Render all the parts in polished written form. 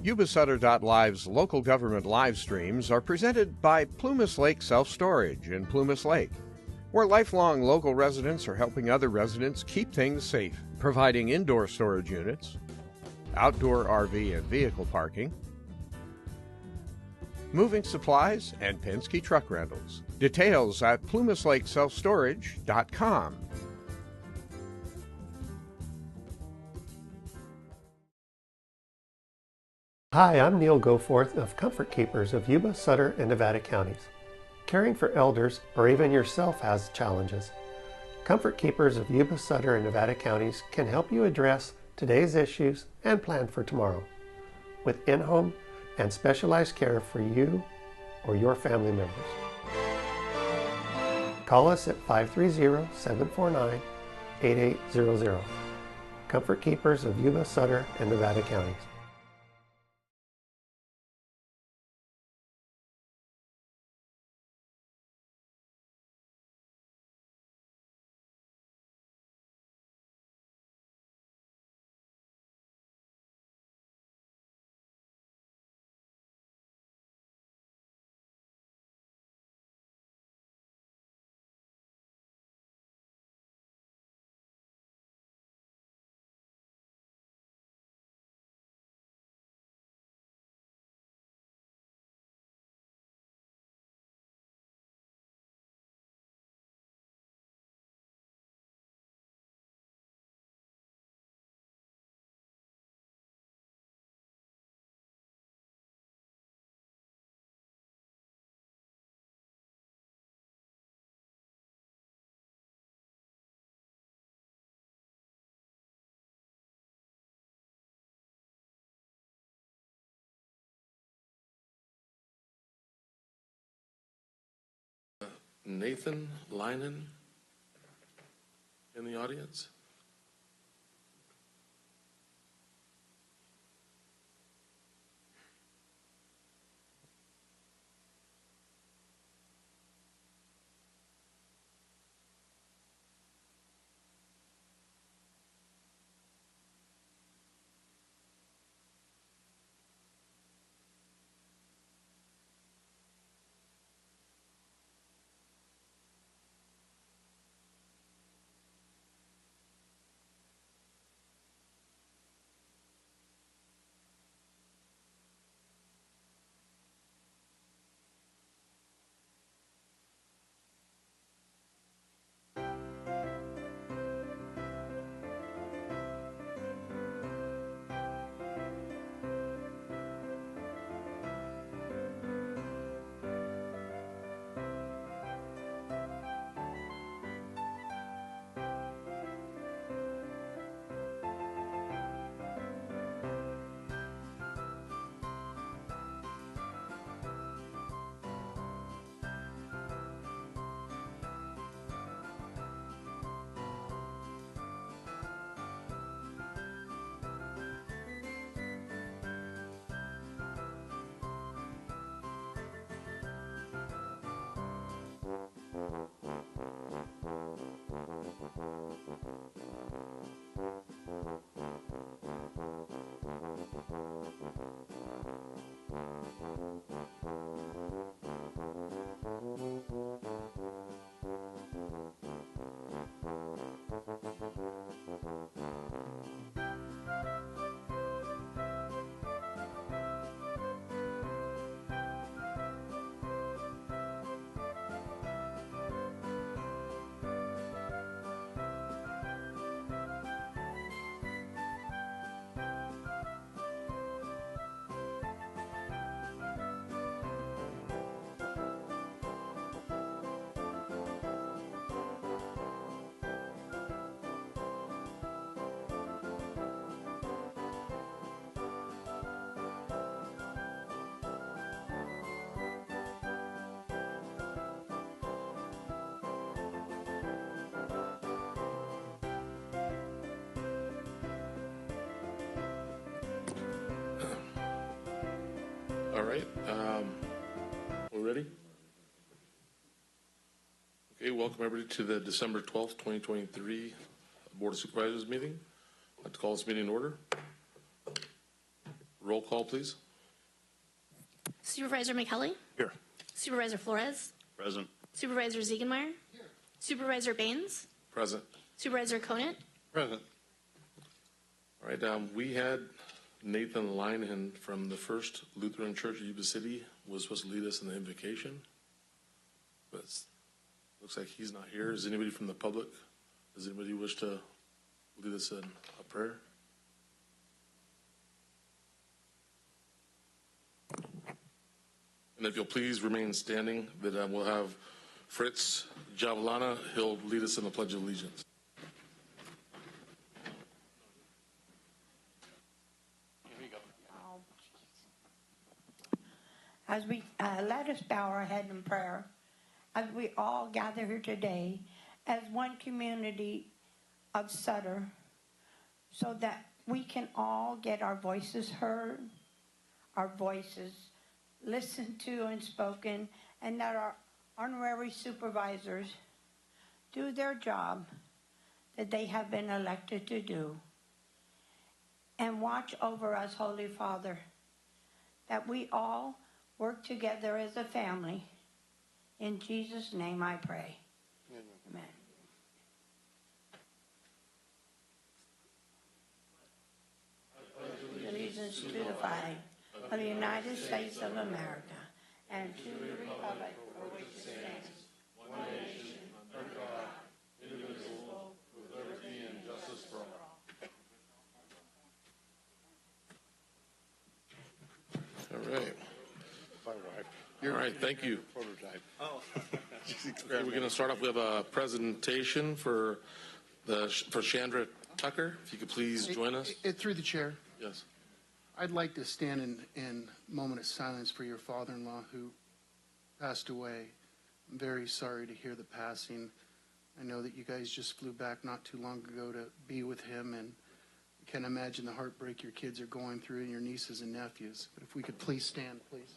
Yuba-Sutter.live's local government live streams are presented by Plumas Lake Self-Storage in Plumas Lake, where lifelong local residents are helping other residents keep things safe, providing indoor storage units, outdoor RV and vehicle parking, moving supplies, and Penske truck rentals. Details at plumaslakeselfstorage.com. Hi, I'm Neil Goforth of Comfort Keepers of Yuba, Sutter, and Nevada counties. Caring for elders or even yourself has challenges. Comfort Keepers of Yuba, Sutter, and Nevada counties can help you address today's issues and plan for tomorrow with in-home and specialized care for you or your family members. Call us at 530-749-8800. Comfort Keepers of Yuba, Sutter, and Nevada counties. Nathan Linen in the audience. All right, we're ready? Okay, welcome everybody to the December 12th, 2023 Board of Supervisors meeting. I'd like to call this meeting in order. Roll call, please. Supervisor McKelly? Here. Supervisor Flores? Present. Supervisor Ziegenmeyer? Here. Supervisor Baines? Present. Supervisor Conant? Present. All right, we had Nathan Linehan from the First Lutheran Church of Yuba City was supposed to lead us in the invocation, but looks like he's not here. Is anybody from the public? Does anybody wish to lead us in a prayer? And if you'll please remain standing, that we'll have Fritz Javelana. He'll lead us in the Pledge of Allegiance. As we let us bow our head in prayer, as we all gather here today as one community of Sutter, so that we can all get our voices heard, our voices listened to and spoken, and that our honorary supervisors do their job that they have been elected to do. And watch over us, Holy Father, that we all work together as a family. In Jesus' name I pray. Amen. Allegiance to the flag of the United States of America and to the republic for which it stands, one nation, under God, indivisible, with liberty and justice for all. All right. All right, thank you. Prototype. We're going to start off. We have a presentation for Chandra Tucker. If you could please join us. Through the chair, Yes. I'd like to stand in a moment of silence for your father-in-law who passed away. I'm very sorry to hear the passing. I know that you guys just flew back not too long ago to be with him, and I can't imagine the heartbreak your kids are going through and your nieces and nephews. But if we could please stand, please.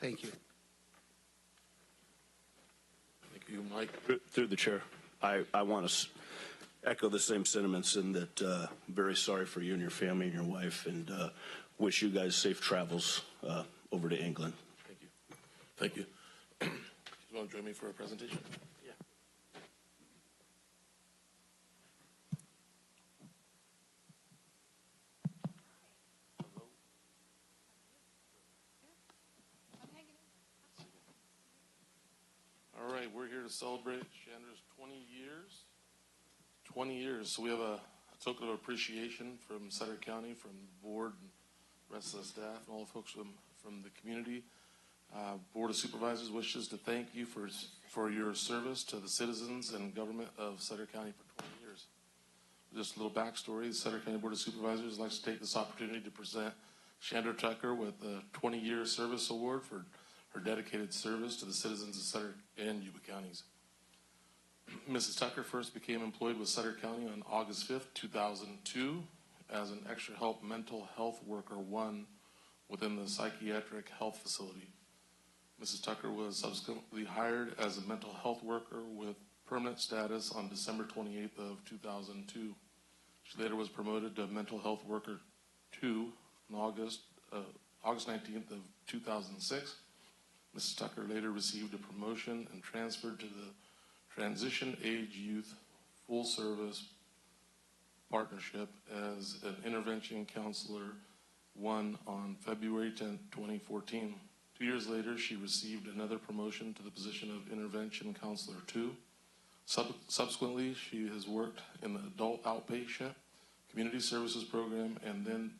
Thank you. Thank you, Mike. Through the chair, I want to echo the same sentiments in that very sorry for you and your family and your wife, and wish you guys safe travels over to England. Thank you. Thank you. You want to join me for a presentation? Yeah. All right, we're here to celebrate Chandra's 20 years. 20 years. So we have a token of appreciation from Sutter County, from the board, and the rest of the staff, and all the folks from the community. Board of Supervisors wishes to thank you for your service to the citizens and government of Sutter County for 20 years. Just a little backstory. The Sutter County Board of Supervisors likes to take this opportunity to present Chandra Tucker with the 20-year service award for her dedicated service to the citizens of Sutter and Yuba counties. Mrs. Tucker first became employed with Sutter County on August 5th, 2002 as an extra help mental health worker 1 within the psychiatric health facility. Mrs. Tucker was subsequently hired as a mental health worker with permanent status on December 28th of 2002. She later was promoted to mental health worker 2 on August 19th of 2006. Mrs. Tucker later received a promotion and transferred to the Transition Age Youth Full Service Partnership as an Intervention Counselor 1 on February 10, 2014. 2 years later, she received another promotion to the position of Intervention Counselor 2. Subsequently, she has worked in the Adult Outpatient Community Services Program and then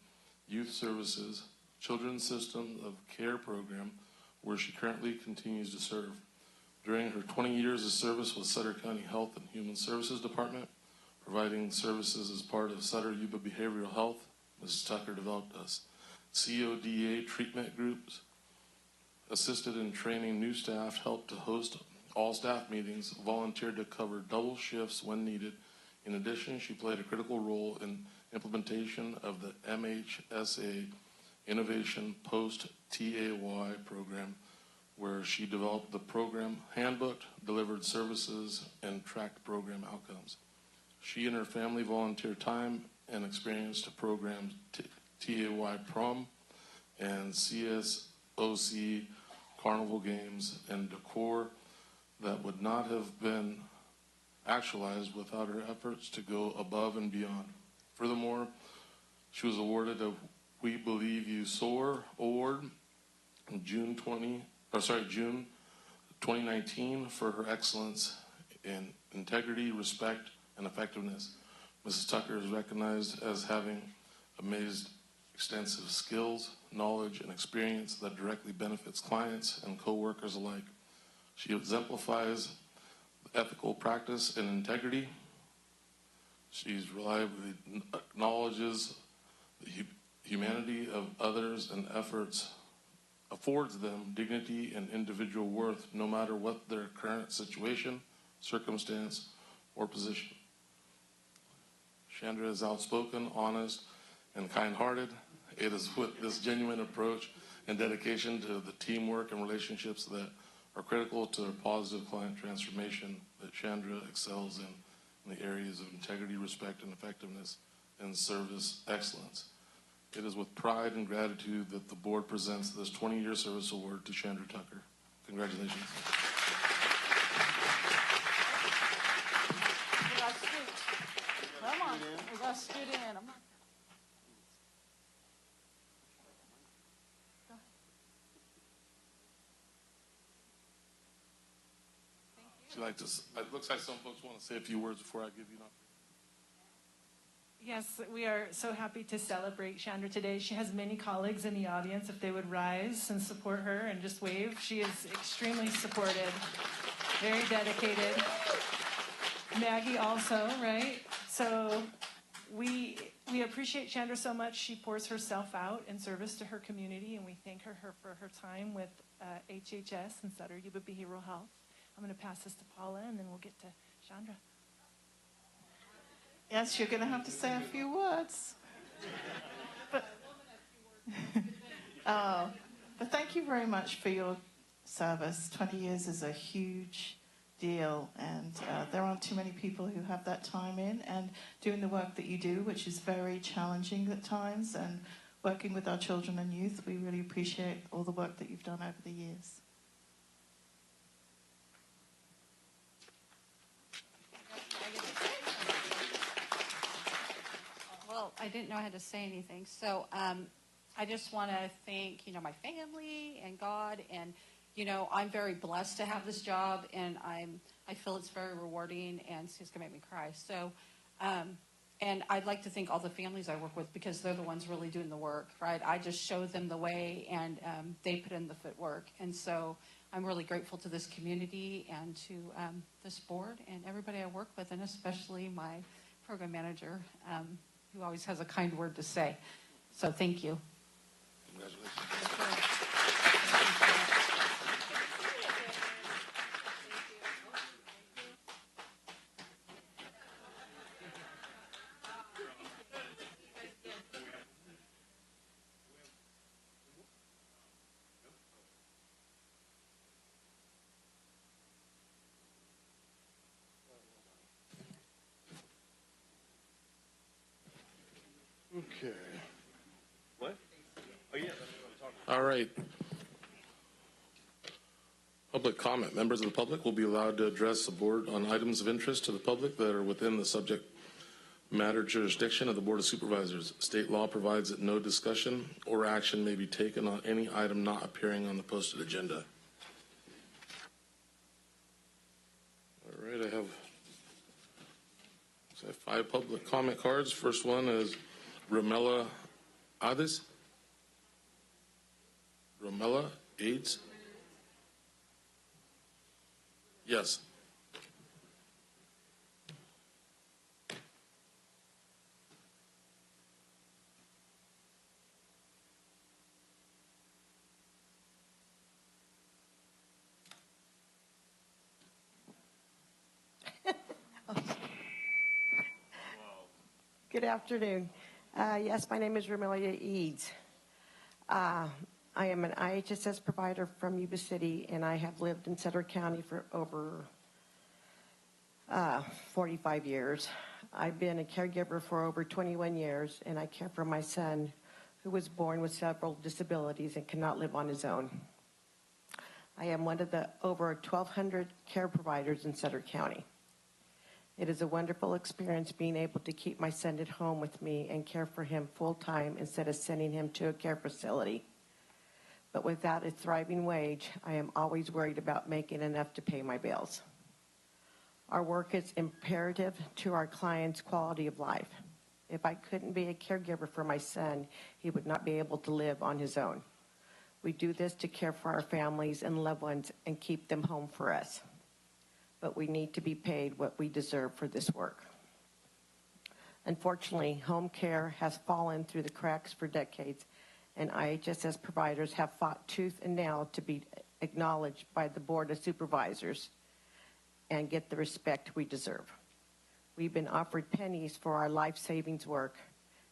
Youth Services Children's System of Care Program, where she currently continues to serve. During her 20 years of service with Sutter County Health and Human Services Department, providing services as part of Sutter Yuba Behavioral Health, Mrs. Tucker developed a CODA treatment groups, assisted in training new staff, helped to host all staff meetings, volunteered to cover double shifts when needed. In addition, she played a critical role in implementation of the MHSA Innovation Post-TAY program, where she developed the program handbook, delivered services, and tracked program outcomes. She and her family volunteered time and experience to programs TAY Prom and CSOC Carnival Games and decor that would not have been actualized without her efforts to go above and beyond. Furthermore, she was awarded a We Believe You Soar award in June 2019 for her excellence in integrity, respect, and effectiveness. Mrs. Tucker is recognized as having amazed extensive skills, knowledge, and experience that directly benefits clients and co-workers alike. She exemplifies ethical practice and integrity. She's reliably acknowledges the humanity of others and efforts, affords them dignity and individual worth no matter what their current situation, circumstance, or position. Chandra is outspoken, honest, and kind-hearted. It is with this genuine approach and dedication to the teamwork and relationships that are critical to a positive client transformation that Chandra excels in the areas of integrity, respect, and effectiveness, and service excellence. It is with pride and gratitude that the board presents this 20-year service award to Chandra Tucker. Congratulations. Come on, we got to scoot in. It looks like some folks want to say a few words before I give you an opportunity. Yes, we are so happy to celebrate Chandra today. She has many colleagues in the audience. If they would rise and support her and just wave. She is extremely supported, very dedicated. Maggie also, right? So we appreciate Chandra so much. She pours herself out in service to her community, and we thank her for her time with HHS and Sutter Yuba Behavioral Health. I'm going to pass this to Paula, and then we'll get to Chandra. Yes, you're going to have to say a few words. But thank you very much for your service. 20 years is a huge deal, and there aren't too many people who have that time in and doing the work that you do, which is very challenging at times, and working with our children and youth. We really appreciate all the work that you've done over the years. Well, I didn't know I had to say anything. So I just want to thank, my family and God. And, I'm very blessed to have this job. And I feel it's very rewarding. And it's going to make me cry. So, and I'd like to thank all the families I work with, because they're the ones really doing the work, right? I just show them the way, and they put in the footwork. And so I'm really grateful to this community and to this board and everybody I work with, and especially my program manager, who always has a kind word to say. So thank you. Congratulations. Okay. What? Oh, yeah. All right. Public comment. Members of the public will be allowed to address the board on items of interest to the public that are within the subject matter jurisdiction of the Board of Supervisors. State law provides that no discussion or action may be taken on any item not appearing on the posted agenda. All right, I have 5 public comment cards. First one is Romella Ades. Romella Ades. Yes. Good afternoon. Yes, my name is Romelia Eads. I am an IHSS provider from Yuba City, and I have lived in Sutter County for over 45 years. I've been a caregiver for over 21 years, and I care for my son, who was born with several disabilities and cannot live on his own. I am one of the over 1,200 care providers in Sutter County. It is a wonderful experience being able to keep my son at home with me and care for him full-time instead of sending him to a care facility. But without a thriving wage, I am always worried about making enough to pay my bills. Our work is imperative to our clients' quality of life. If I couldn't be a caregiver for my son, he would not be able to live on his own. We do this to care for our families and loved ones and keep them home for us. But we need to be paid what we deserve for this work. Unfortunately, home care has fallen through the cracks for decades, and IHSS providers have fought tooth and nail to be acknowledged by the Board of Supervisors and get the respect we deserve. We've been offered pennies for our life savings work,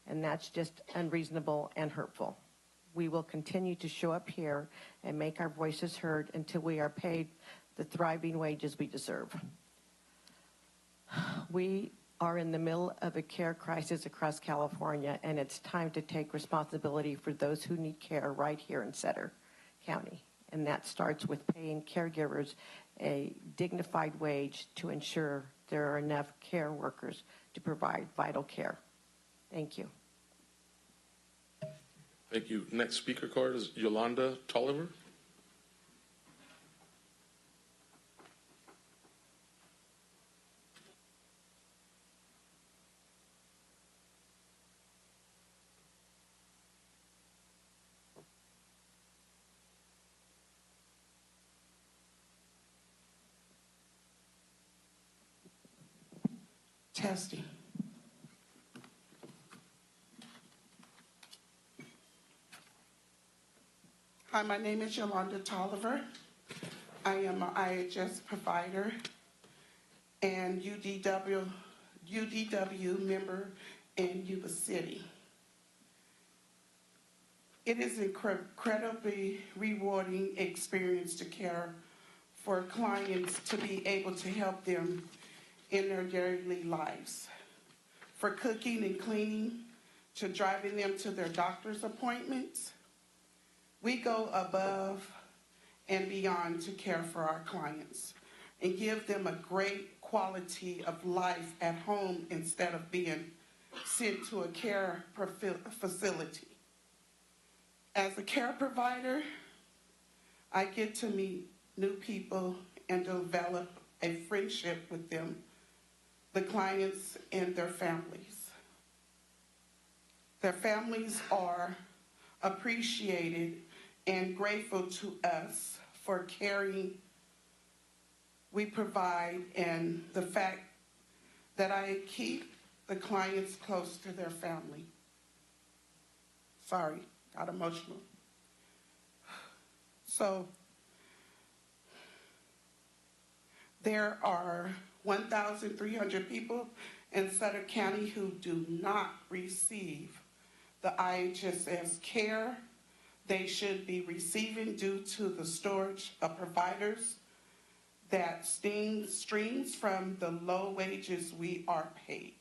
and that's just unreasonable and hurtful. We will continue to show up here and make our voices heard until we are paid the thriving wages we deserve. We are in the middle of a care crisis across California, and it's time to take responsibility for those who need care right here in Sutter County. And that starts with paying caregivers a dignified wage to ensure there are enough care workers to provide vital care. Thank you. Thank you. Next speaker card is Yolanda Tolliver. Testing. Hi, my name is Yolanda Tolliver. I am an IHS provider and UDW member in Yuba City. It is an incredibly rewarding experience to care for clients, to be able to help them in their daily lives, for cooking and cleaning, to driving them to their doctor's appointments. We go above and beyond to care for our clients and give them a great quality of life at home instead of being sent to a care facility. As a care provider, I get to meet new people and develop a friendship with them, the clients and their families. Their families are appreciated and grateful to us for caring we provide, and the fact that I keep the clients close to their family. Sorry, got emotional. So there are 1,300 people in Sutter County who do not receive the IHSS care they should be receiving due to the shortage of providers that streams from the low wages we are paid.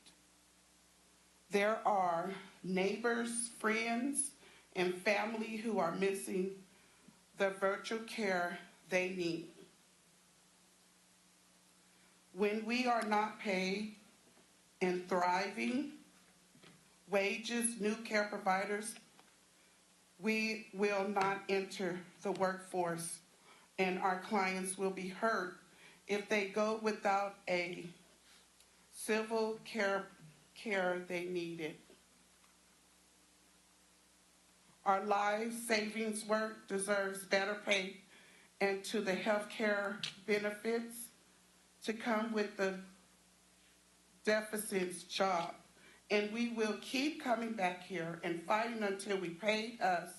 There are neighbors, friends, and family who are missing the virtual care they need. When we are not paid and thriving wages, new care providers, we will not enter the workforce, and our clients will be hurt if they go without a civil care they needed. Our life savings work deserves better pay and to the health care benefits to come with the deficit's job. And we will keep coming back here and fighting until we pay us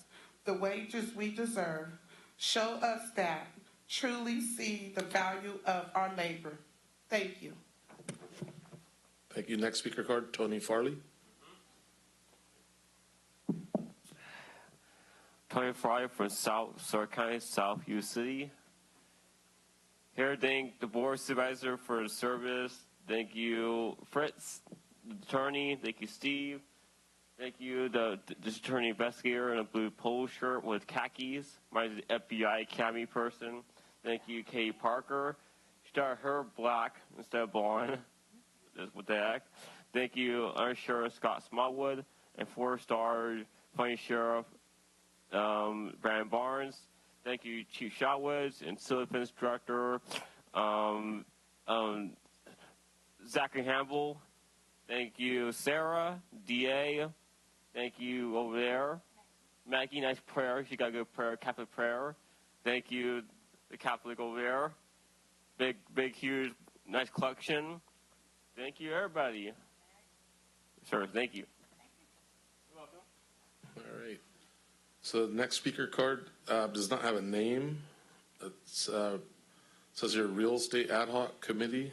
the wages we deserve. Show us that. Truly see the value of our labor. Thank you. Thank you. Next speaker card, Tony Farley. 25 from South Sutter County, South U City. Here, thank the board supervisor for the service. Thank you, Fritz, the attorney. Thank you, Steve. Thank you, the district attorney investigator in a blue polo shirt with khakis. My FBI Academy person. Thank you, Katie Parker. She started her black instead of blonde. What the heck? Thank you, Under Sheriff Scott Smallwood, and 4-star Funny Sheriff Brandon Barnes. Thank you, Chief Shotwoods and Civil Defense Director Zachary Hamble. Thank you, Sarah, DA. Thank you over there. Maggie, nice prayer. She got a good prayer, Catholic prayer. Thank you, the Catholic over there. Big, huge, nice collection. Thank you, everybody. Sir, thank you. You're welcome. All right. So the next speaker card does not have a name. It says here Real Estate Ad Hoc Committee.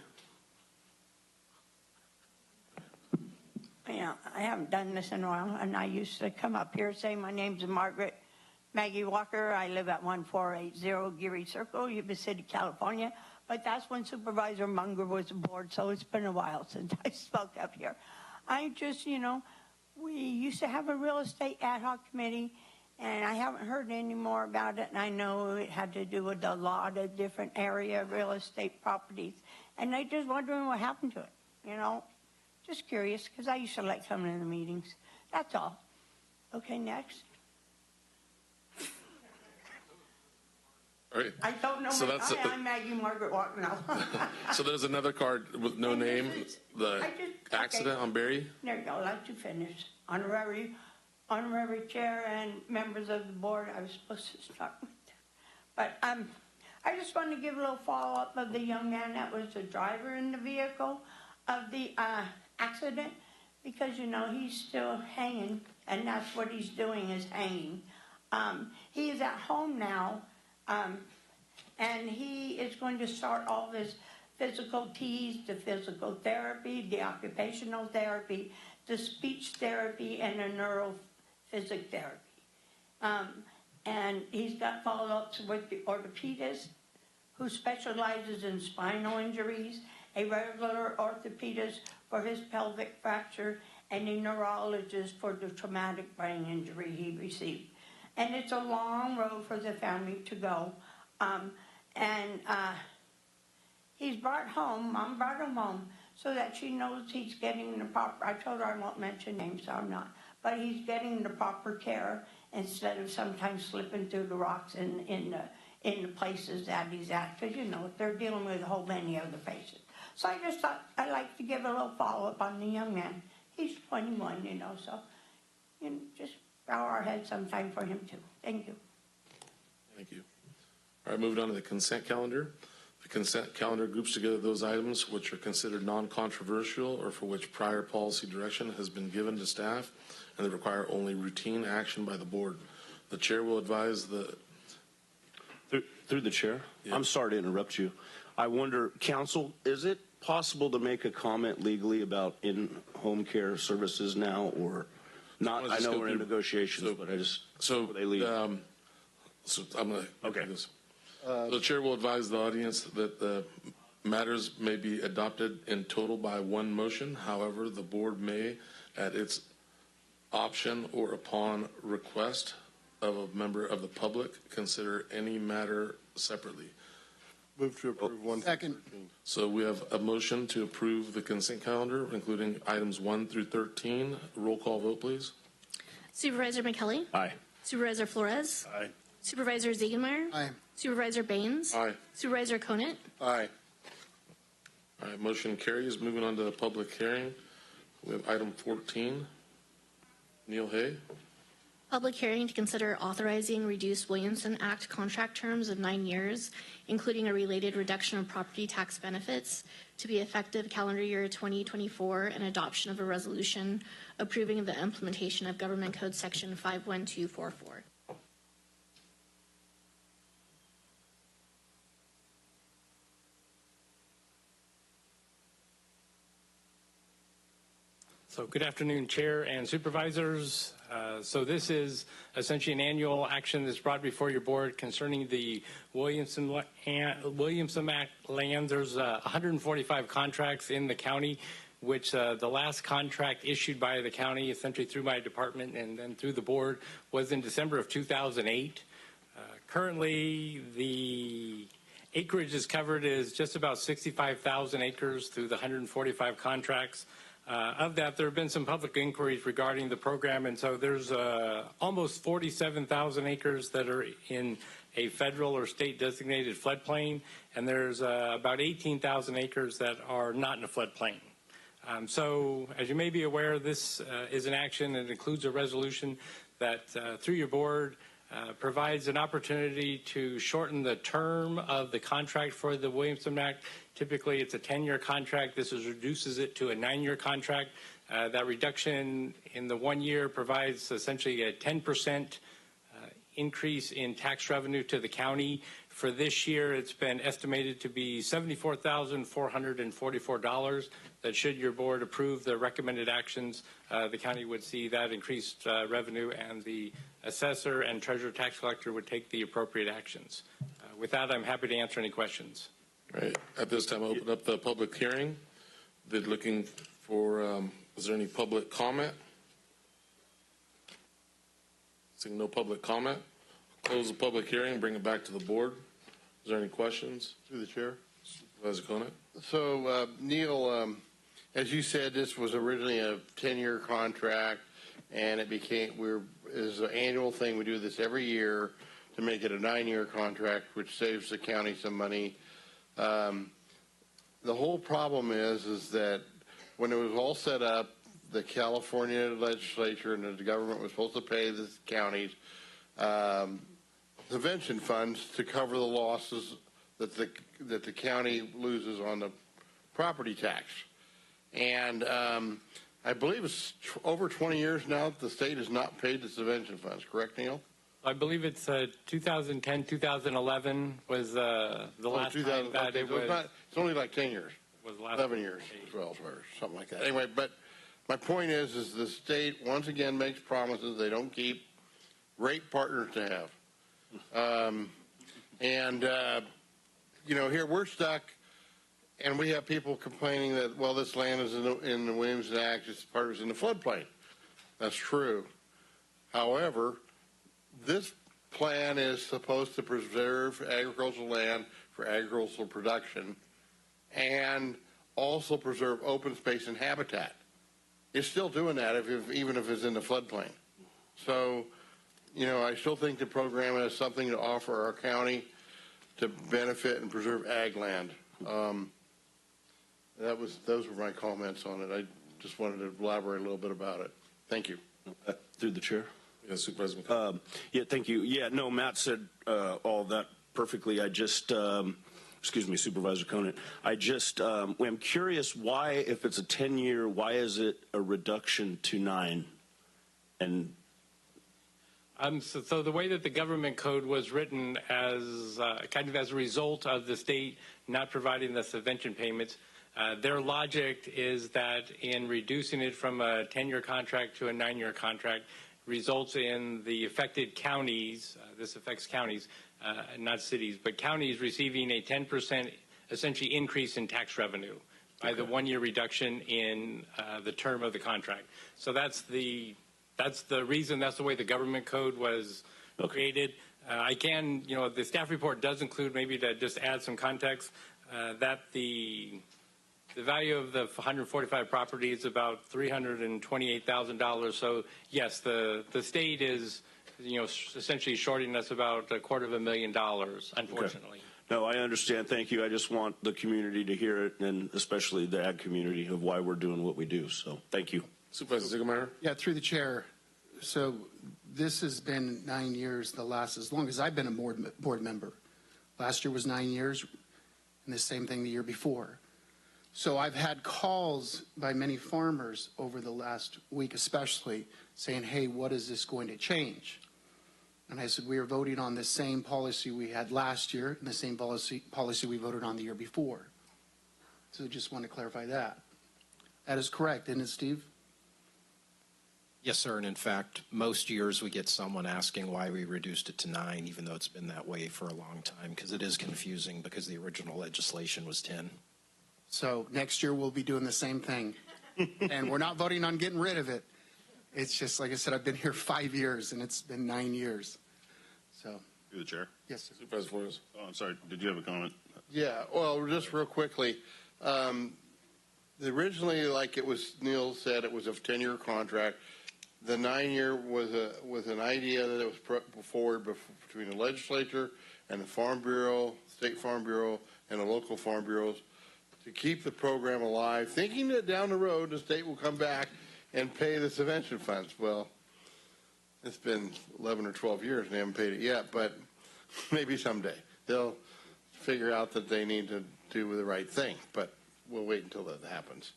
Yeah, I haven't done this in a while, and I used to come up here saying my name's Margaret Maggie Walker. I live at 1480 Geary Circle, Yuba City, California. But that's when Supervisor Munger was aboard, so it's been a while since I spoke up here. I just, we used to have a real estate ad hoc committee, and I haven't heard any more about it, and I know it had to do with a lot of different area real estate properties. And I just wondering what happened to it, Just curious, because I used to like coming to the meetings. That's all. Okay, next. All right. I don't know. So I'm Maggie Margaret Walker now. So there's another card with no name. The accident on Barry. There you go. I'll let you finish. Honorary chair and members of the board. I was supposed to start with that. But I just wanted to give a little follow-up of the young man that was the driver in the vehicle of the accident, because he's still hanging, and that's what he's doing, is hanging. He is at home now, and he is going to start all of his physical T's, the physical therapy, the occupational therapy, the speech therapy, and the neurophysic therapy. And he's got follow-ups with the orthopedist, who specializes in spinal injuries, a regular orthopedist for his pelvic fracture, and a neurologist for the traumatic brain injury he received. And it's a long road for the family to go. He's brought home, Mom brought him home, so that she knows he's getting the proper, I told her I won't mention names, so I'm not, but he's getting the proper care instead of sometimes slipping through the rocks in the places that he's at, because, they're dealing with a whole many other patients. So I just thought I'd like to give a little follow-up on the young man. He's 21, so just bow our heads sometime for him too. Thank you. Thank you. All right, moving on to the consent calendar. The consent calendar groups together those items which are considered non-controversial or for which prior policy direction has been given to staff and that require only routine action by the board. The chair will advise the... Through the chair? Yeah. I'm sorry to interrupt you. I wonder, counsel, is it possible to make a comment legally about in-home care services now or not? I know we're in negotiations, but I just, before they leave. So I'm going to do this. The chair will advise the audience that the matters may be adopted in total by one motion. However, the board may, at its option or upon request of a member of the public, consider any matter separately. Move to approve one. Second. So we have a motion to approve the consent calendar, including items 1 through 13. Roll call vote, please. Supervisor McKelly? Aye. Supervisor Flores? Aye. Supervisor Ziegenmeyer? Aye. Supervisor Baines? Aye. Supervisor Conant? Aye. All right, motion carries. Moving on to the public hearing. We have item 14. Neil Hay. Public hearing to consider authorizing reduced Williamson Act contract terms of 9 years, including a related reduction of property tax benefits, to be effective calendar year 2024, and adoption of a resolution approving the implementation of Government Code Section 51244. So good afternoon, Chair and Supervisors. So this is essentially an annual action that's brought before your board concerning the Williamson Act land. There's 145 contracts in the county, which the last contract issued by the county, essentially through my department and then through the board, was in December of 2008. Currently, the acreage is covered is just about 65,000 acres through the 145 contracts. Of that, there have been some public inquiries regarding the program, and so there's almost 47,000 acres that are in a federal or state designated floodplain, and there's about 18,000 acres that are not in a floodplain. So, as you may be aware, this is an action that includes a resolution that, through your board, provides an opportunity to shorten the term of the contract for the Williamson Act. Typically, it's a 10-year contract. This reduces it to a 9-year contract. That reduction in the 1 year provides essentially a 10% increase in tax revenue to the county. For this year, it's been estimated to be $74,444. That should your board approve the recommended actions, the county would see that increased revenue, and the assessor and treasurer tax collector would take the appropriate actions. With that, I'm happy to answer any questions. All right. At this time, I'll open up the public hearing. They're looking for, is there any public comment? Seeing no public comment, close the public hearing and bring it back to the board. Is there any questions? Through the chair. Supervisor Conant. So, Neil, as you said, this was originally a 10-year contract, and it became, is an annual thing. We do this every year to make it a 9-year contract, which saves the county some money. The whole problem is that when it was all set up, the California legislature and the government was supposed to pay the counties subvention funds to cover the losses that the county loses on the property tax. And I believe it's over 20 years now that the state has not paid the subvention funds. Correct, Neil? I believe it's 2010, 2011 was the last time that it was. It's only like 10 years. Was the last 11 years, 12 or something like that. Anyway, but my point is the state once again makes promises they don't keep. Great partners to have. You know, here we're stuck, and we have people complaining that, well, this land is in the Williamson Act, it's part of it in the floodplain. That's true. However, this plan is supposed to preserve agricultural land for agricultural production and also preserve open space and habitat. It's still doing that even if it's in the floodplain. So, you know, I still think the program has something to offer our county to benefit and preserve ag land. Those were my comments on it. I just wanted to elaborate a little bit about it. Thank you. Through the chair. Yes, Supervisor McConnell. Yeah, thank you. Yeah, no, Matt said all that perfectly. I just, excuse me, Supervisor Conant. I just, I'm curious why, if it's a 10-year, why is it a reduction to 9? And so the way that the government code was written as kind of as a result of the state not providing the subvention payments, their logic is that in reducing it from a 10-year contract to a 9-year contract results in the affected counties, this affects counties, not cities, but counties receiving a 10% essentially increase in tax revenue by the 1-year reduction in the term of the contract. So that's the reason, that's the way the government code was created. I can, you know, the staff report does include, maybe to just add some context, that the value of the 145 property is about $328,000. So yes, the state is, you know, essentially shorting us about $250,000, unfortunately. Okay. No, I understand. Thank you. I just want the community to hear it, and especially the ag community, of why we're doing what we do. So thank you. Supervisor Ziegelmeier. Yeah, through the chair. So this has been 9 years, as long as I've been a board member. Last year was 9 years, and the same thing the year before. So I've had calls by many farmers over the last week especially saying, hey, what is this going to change? And I said, we are voting on the same policy we had last year and the same policy we voted on the year before. So just want to clarify that. That is correct, isn't it, Steve? Yes, sir. And in fact, most years we get someone asking why we reduced it to 9, even though it's been that way for a long time, because it is confusing because the original legislation was 10. So next year we'll be doing the same thing. And we're not voting on getting rid of it. It's just, like I said, I've been here 5 years and it's been 9 years. So. Through the chair. Yes, sir. Supervisor Flores. Oh, I'm sorry. Did you have a comment? Yeah, well, just real quickly. Originally, like it was Neil said, it was a 10-year contract. The 9-year was an idea that it was put forward between the legislature and the Farm Bureau, State Farm Bureau, and the local farm bureaus to keep the program alive, thinking that down the road the state will come back and pay the subvention funds. Well, it's been 11 or 12 years and they haven't paid it yet, but maybe someday they'll figure out that they need to do the right thing, but we'll wait until that happens.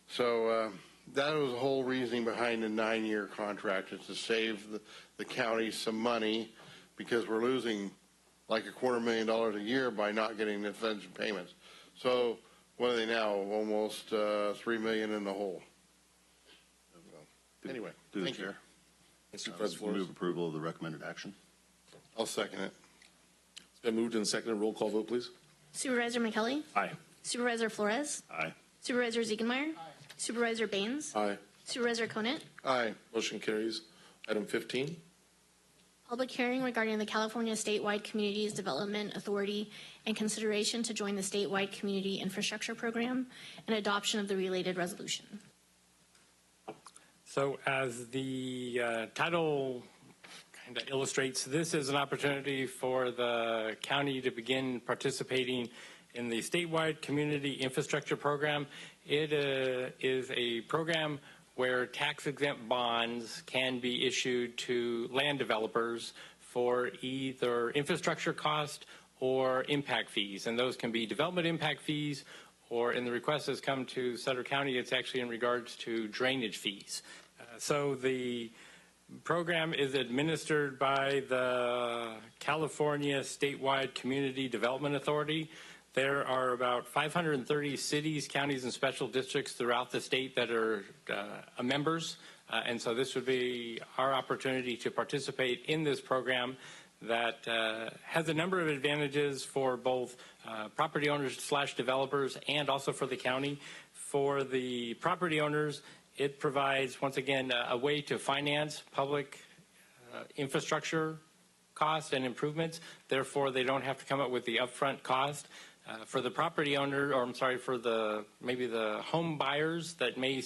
So that was the whole reasoning behind the 9-year contract, is to save the county some money, because we're losing like $250,000 a year by not getting the subvention payments. So what are they now? Almost $3 million in the hole. So, anyway, thank you. Move approval of the recommended action. I'll second it. It's been moved and seconded. Roll call vote, please. Supervisor McKelly? Aye. Supervisor Flores? Aye. Supervisor Ziegenmeyer? Aye. Supervisor Baines? Aye. Supervisor Conant? Aye. Motion carries. Item 15. Public hearing regarding the California Statewide Communities Development Authority and consideration to join the statewide community infrastructure program and adoption of the related resolution. So as the title kind of illustrates, this is an opportunity for the county to begin participating in the statewide community infrastructure program. It is a program where tax-exempt bonds can be issued to land developers for either infrastructure cost or impact fees. And those can be development impact fees, or in the request that's come to Sutter County, it's actually in regards to drainage fees. So the program is administered by the California Statewide Community Development Authority. There are about 530 cities, counties, and special districts throughout the state that are members. And so this would be our opportunity to participate in this program that has a number of advantages for both property owners / developers and also for the county. For the property owners, it provides, once again, a way to finance public infrastructure costs and improvements. Therefore, they don't have to come up with the upfront cost. For the property owner, or I'm sorry, for maybe the home buyers that may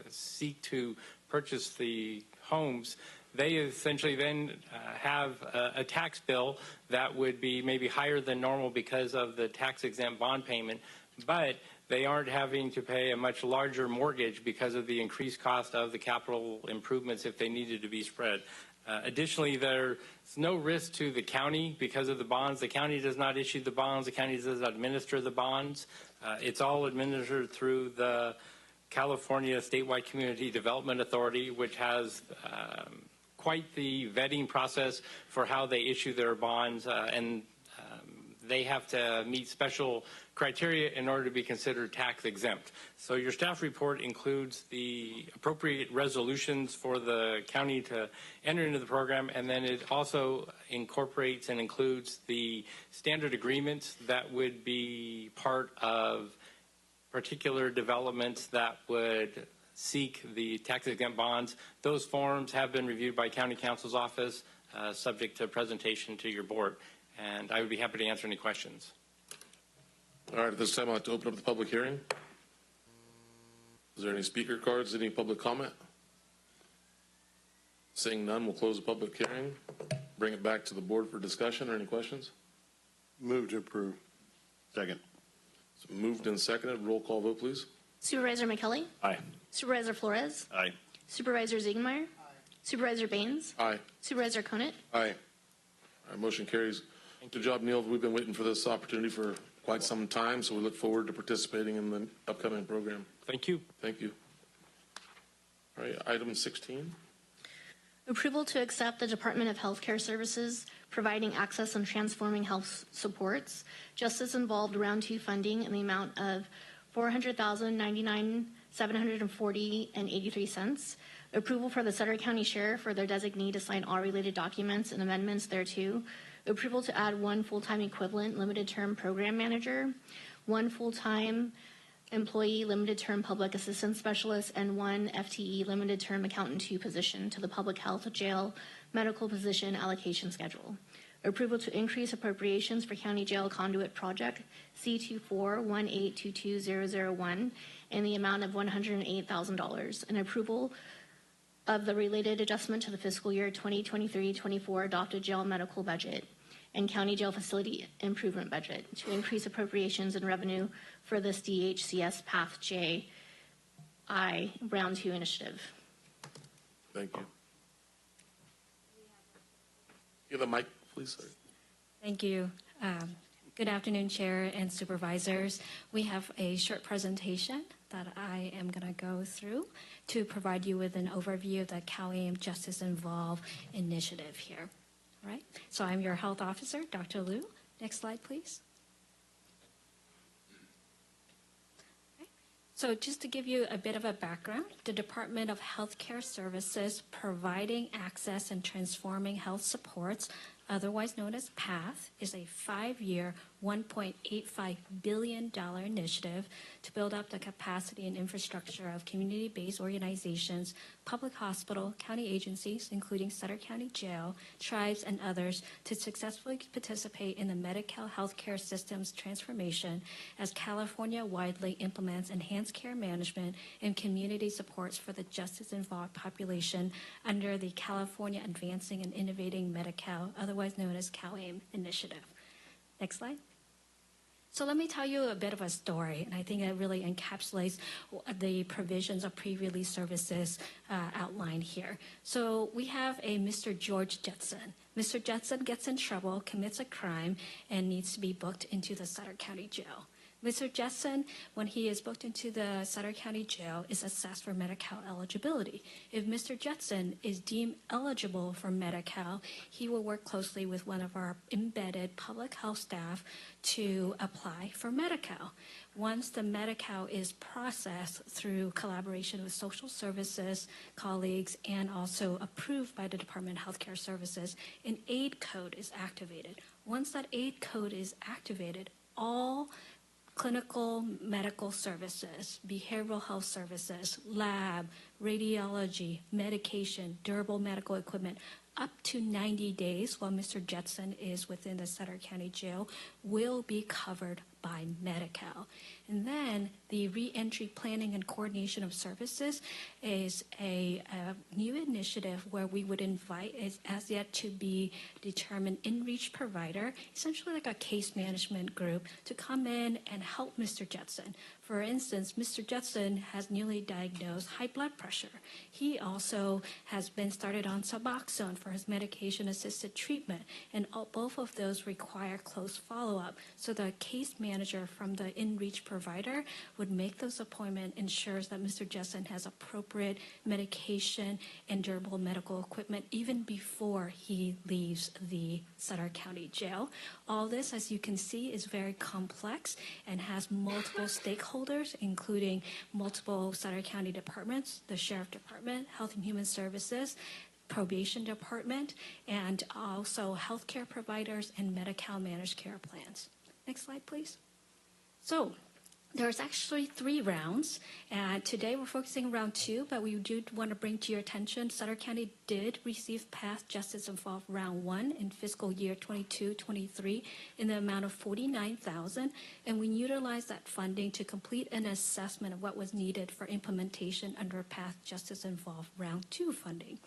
seek to purchase the homes, they essentially then have a tax bill that would be maybe higher than normal because of the tax-exempt bond payment, but they aren't having to pay a much larger mortgage because of the increased cost of the capital improvements if they needed to be spread. Additionally, there's no risk to the county because of the bonds. The county does not issue the bonds. The county does not administer the bonds. It's all administered through the California Statewide Community Development Authority, which has quite the vetting process for how they issue their bonds, and they have to meet special criteria in order to be considered tax exempt. So your staff report includes the appropriate resolutions for the county to enter into the program, and then it also incorporates and includes the standard agreements that would be part of particular developments that would seek the tax exempt bonds. Those forms have been reviewed by County Counsel's office, subject to presentation to your board. And I would be happy to answer any questions. All right, at this time, I'd like to open up the public hearing. Is there any speaker cards, any public comment? Seeing none, we'll close the public hearing. Bring it back to the board for discussion or any questions? Move to approve. Second. So moved and seconded. Roll call vote, please. Supervisor McKelly? Aye. Supervisor Flores? Aye. Supervisor Ziegenmeyer? Aye. Supervisor Baines? Aye. Supervisor Conant? Aye. Our motion carries. Good job, Neil. We've been waiting for this opportunity for quite some time, so we look forward to participating in the upcoming program. Thank you. Thank you. All right, item 16. Approval to accept the Department of Healthcare Services providing access and transforming health supports. Justice involved round 2 funding in the amount of $400,099,740.83. Approval for the Sutter County Sheriff for their designee to sign all related documents and amendments thereto. Approval to add 1 full-time equivalent limited term program manager, 1 full-time employee limited term public assistance specialist, and 1 FTE limited term accountant 2 position to the public health jail medical position allocation schedule. Approval to increase appropriations for county jail conduit project C241822001 in the amount of $108,000, and approval of the related adjustment to the fiscal year 2023-24 adopted jail medical budget and county jail facility improvement budget to increase appropriations and revenue for this DHCS Path J I Round 2 initiative. Thank you. Give the mic, please. Sorry. Thank you. Good afternoon, Chair and Supervisors. We have a short presentation that I am going to go through to provide you with an overview of the CalAIM Justice Involved initiative here. All right. So I'm your health officer, Dr. Liu. Next slide, please. So just to give you a bit of a background, the Department of Healthcare Services providing access and transforming health supports, otherwise known as PATH, is a 5-year, $1.85 billion initiative to build up the capacity and infrastructure of community-based organizations, public hospital, county agencies, including Sutter County Jail, tribes, and others, to successfully participate in the Medi-Cal healthcare system's transformation as California widely implements enhanced care management and community supports for the justice-involved population under the California Advancing and Innovating Medi-Cal, otherwise known as CalAIM initiative. Next slide. So let me tell you a bit of a story, and I think it really encapsulates the provisions of pre-release services outlined here. So we have a Mr. George Jetson. Mr. Jetson gets in trouble, commits a crime, and needs to be booked into the Sutter County Jail. Mr. Jetson, when he is booked into the Sutter County Jail, is assessed for Medi-Cal eligibility. If Mr. Jetson is deemed eligible for Medi-Cal, he will work closely with one of our embedded public health staff to apply for Medi-Cal. Once the Medi-Cal is processed through collaboration with social services colleagues and also approved by the Department of Healthcare Services, an aid code is activated. Once that aid code is activated, all clinical medical services, behavioral health services, lab, radiology, medication, durable medical equipment, up to 90 days while Mr. Jetson is within the Sutter County Jail will be covered by Medi-Cal. And then the reentry planning and coordination of services is a new initiative where we would invite as yet to be determined in-reach provider, essentially like a case management group, to come in and help Mr. Jetson. For instance, Mr. Jetson has newly diagnosed high blood pressure. He also has been started on Suboxone for his medication-assisted treatment, and both of those require close follow-up. So the case manager from the in-reach provider would make those appointments, ensures that Mr. Jetson has appropriate medication and durable medical equipment even before he leaves the Sutter County Jail. All this, as you can see, is very complex and has multiple stakeholders, including multiple Sutter County departments, the Sheriff Department, Health and Human Services, Probation Department, and also healthcare providers and Medi-Cal managed care plans. Next slide, please. So there's actually 3 rounds, and today we're focusing on round 2, but we do want to bring to your attention Sutter County did receive Path Justice Involved round 1 in fiscal year 22-23 in the amount of $49,000, and we utilized that funding to complete an assessment of what was needed for implementation under Path Justice Involved round 2 funding.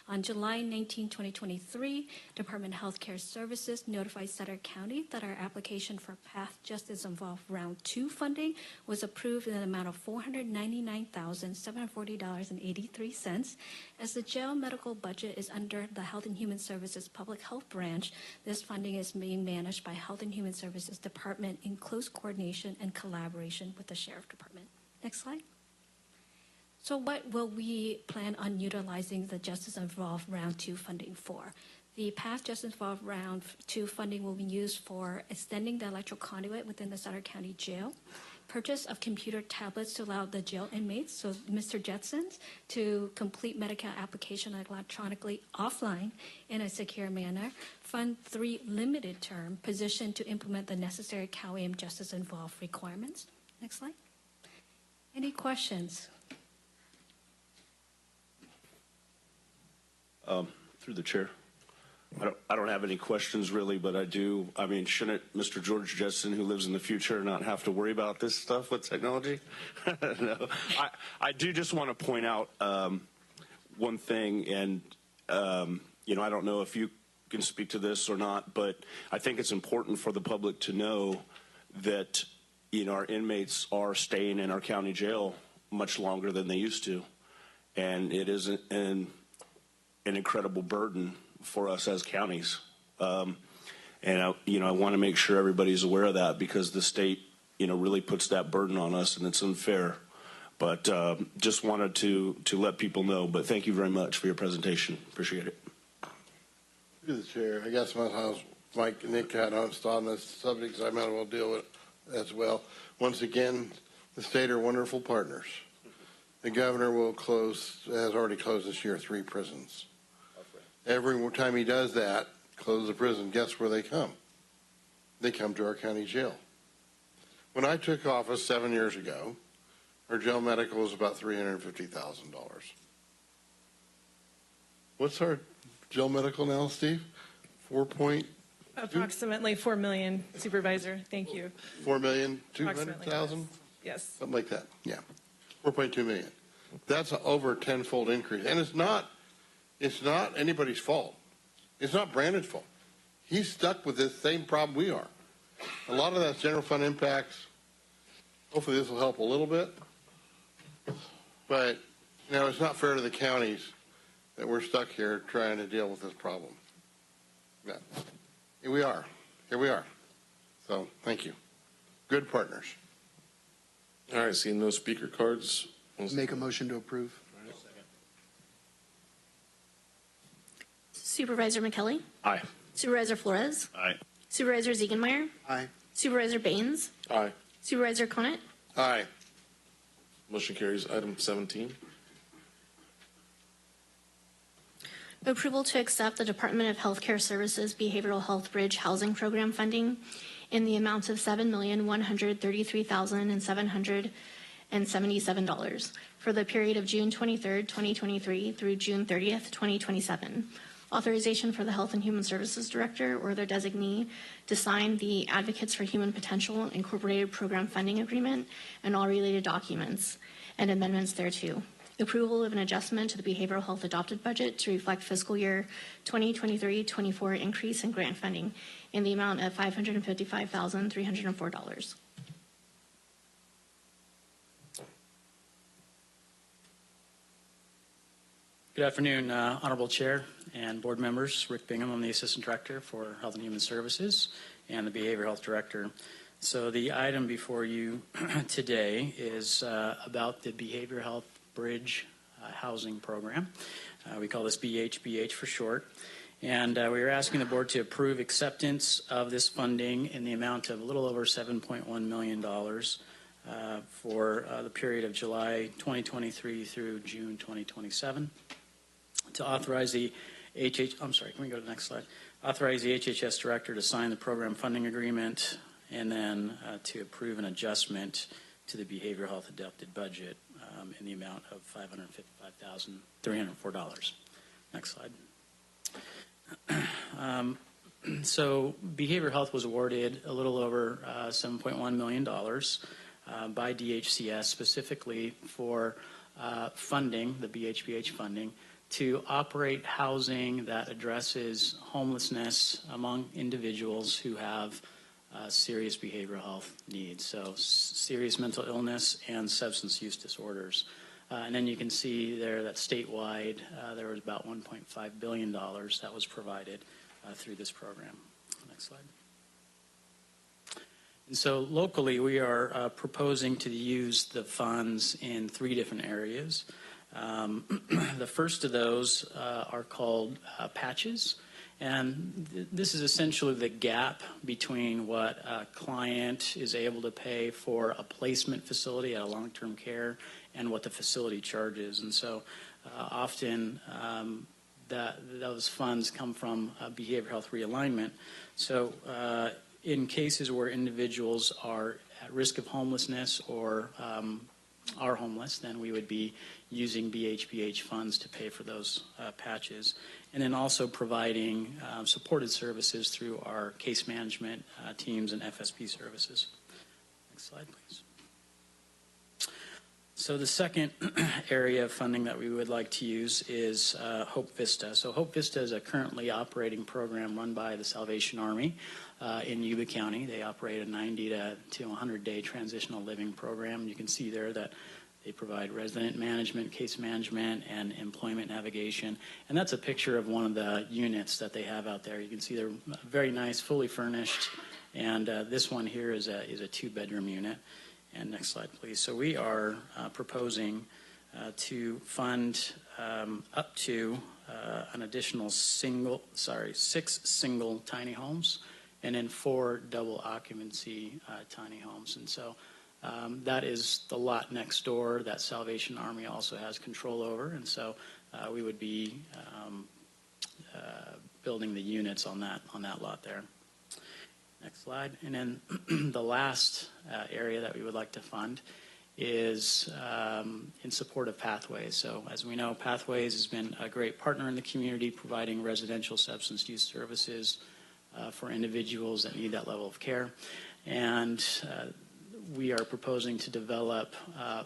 On July 19, 2023, Department of Healthcare Services notified Sutter County that our application for Path Justice Involved Round 2 funding was approved in an amount of $499,740.83. As the jail medical budget is under the Health and Human Services Public Health Branch, this funding is being managed by Health and Human Services Department in close coordination and collaboration with the Sheriff Department. Next slide. So what will we plan on utilizing the Justice Involved Round 2 funding for? The Path Justice Involved Round 2 funding will be used for extending the electrical conduit within the Sutter County Jail, purchase of computer tablets to allow the jail inmates, so Mr. Jetsons, to complete medical application electronically offline in a secure manner. Fund 3 limited term, positioned to implement the necessary CalAM justice involved requirements. Next slide. Any questions? Through the chair. I don't have any questions really, but I do. I mean, shouldn't Mr. George Jetson, who lives in the future, not have to worry about this stuff with technology? No. I do just want to point out one thing, and you know, I don't know if you can speak to this or not, but I think it's important for the public to know that, you know, our inmates are staying in our county jail much longer than they used to, and it is an incredible burden for us as counties. And I want to make sure everybody's aware of that, because the state, you know, really puts that burden on us, and it's unfair. But just wanted to let people know. But thank you very much for your presentation. Appreciate it. Through the chair, I guess my house, Mike and Nick had on this subject, so I might as well deal with it as well. Once again, the state are wonderful partners. The governor has already closed this year 3 prisons. Every time he does that, close the prison, guess where they come? They come to our county jail. When I took office 7 years ago, our jail medical was about $350,000. What's our jail medical now, Steve? 4.2? Approximately 4 million, Supervisor. Thank you. 4,200,000? Yes. Something like that. Yeah. 4.2 million. That's an over a 10-fold increase. And it's not anybody's fault. It's not Brandon's fault. He's stuck with this same problem we are. A lot of that's general fund impacts. Hopefully this will help a little bit. But, you know, it's not fair to the counties that we're stuck here trying to deal with this problem. Yeah. Here we are. Here we are. So, thank you. Good partners. All right, seeing no speaker cards. Make a motion to approve. Supervisor McKelly? Aye. Supervisor Flores? Aye. Supervisor Ziegenmeyer? Aye. Supervisor Baines? Aye. Supervisor Conant? Aye. Motion carries. Item 17. Approval to accept the Department of Healthcare Services Behavioral Health Bridge Housing Program funding in the amount of $7,133,777 for the period of June 23rd, 2023 through June 30th, 2027. Authorization for the Health and Human Services Director or their designee to sign the Advocates for Human Potential Incorporated Program Funding Agreement and all related documents and amendments thereto. Approval of an adjustment to the behavioral health adopted budget to reflect fiscal year 2023-24 increase in grant funding in the amount of $555,304. Good afternoon, Honorable Chair and board members. Rick Bingham, I'm the Assistant Director for Health and Human Services and the Behavioral Health Director. So the item before you today is about the Behavioral Health Bridge Housing Program. We call this BHBH for short. And we are asking the board to approve acceptance of this funding in the amount of a little over $7.1 million for the period of July 2023 through June 2027. To authorize the can we go to the next slide? Authorize the HHS Director to sign the program funding agreement, and then to approve an adjustment to the behavioral health adopted budget in the amount of $555,304. Next slide. So behavioral health was awarded a little over $7.1 million by DHCS specifically for funding, the BHBH funding, to operate housing that addresses homelessness among individuals who have serious behavioral health needs, so serious mental illness and substance use disorders. And then you can see there that statewide there was about $1.5 billion that was provided through this program. Next slide. And so locally we are proposing to use the funds in 3 different areas. The first of those are called patches, And this is essentially the gap between what a client is able to pay for a placement facility at a long-term care and what the facility charges. And so often those funds come from behavioral health realignment. So in cases where individuals are at risk of homelessness or are homeless, then we would be using BHPH funds to pay for those patches. And then also providing supported services through our case management teams and FSP services. Next slide, please. So the second area of funding that we would like to use is Hope Vista. So Hope Vista is a currently operating program run by the Salvation Army in Yuba County. They operate a 90 to 100-day transitional living program. You can see there that they provide resident management, case management, and employment navigation. And that's a picture of one of the units that they have out there. You can see they're very nice, fully furnished. And this one here is a 2-bedroom unit. And next slide, please. So we are proposing to fund up to an additional 6 single tiny homes and then 4 double occupancy tiny homes. And so that is the lot next door that Salvation Army also has control over. And so we would be building the units on that lot there. Next slide. And then the last area that we would like to fund is in support of Pathways. So as we know, Pathways has been a great partner in the community, providing residential substance use services for individuals that need that level of care. And we are proposing to develop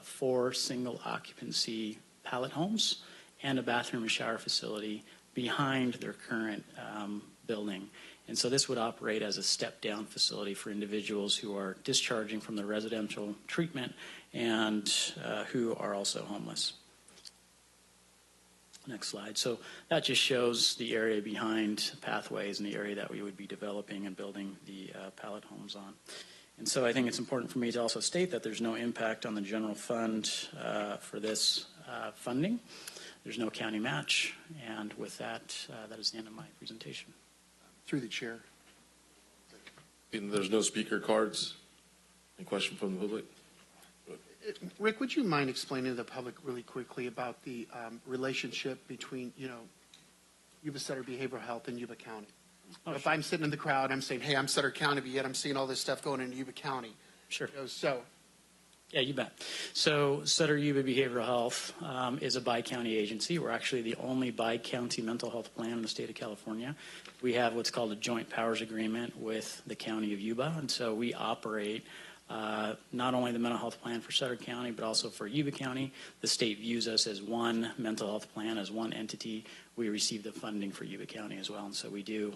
4 single occupancy pallet homes and a bathroom and shower facility behind their current building. And so this would operate as a step-down facility for individuals who are discharging from the residential treatment and who are also homeless. Next slide. So that just shows the area behind Pathways and the area that we would be developing and building the pallet homes on. And so I think it's important for me to also state that there's no impact on the general fund for this funding. There's no county match. And with that, that is the end of my presentation. Through the chair. And there's no speaker cards. Any question from the public? Rick, would you mind explaining to the public really quickly about the relationship between, Yuba-Sutter Behavioral Health and Yuba County? Oh, if sure. I'm sitting in the crowd, I'm saying, hey, I'm Sutter County, but yet I'm seeing all this stuff going into Yuba County. Sure. Yeah, you bet. So Sutter Yuba Behavioral Health is a bi-county agency. We're actually the only bi-county mental health plan in the state of California. We have what's called a joint powers agreement with the county of Yuba, and so we operate not only the mental health plan for Sutter County, but also for Yuba County. The state views us as one mental health plan, as one entity. We receive the funding for Yuba County as well, and so we do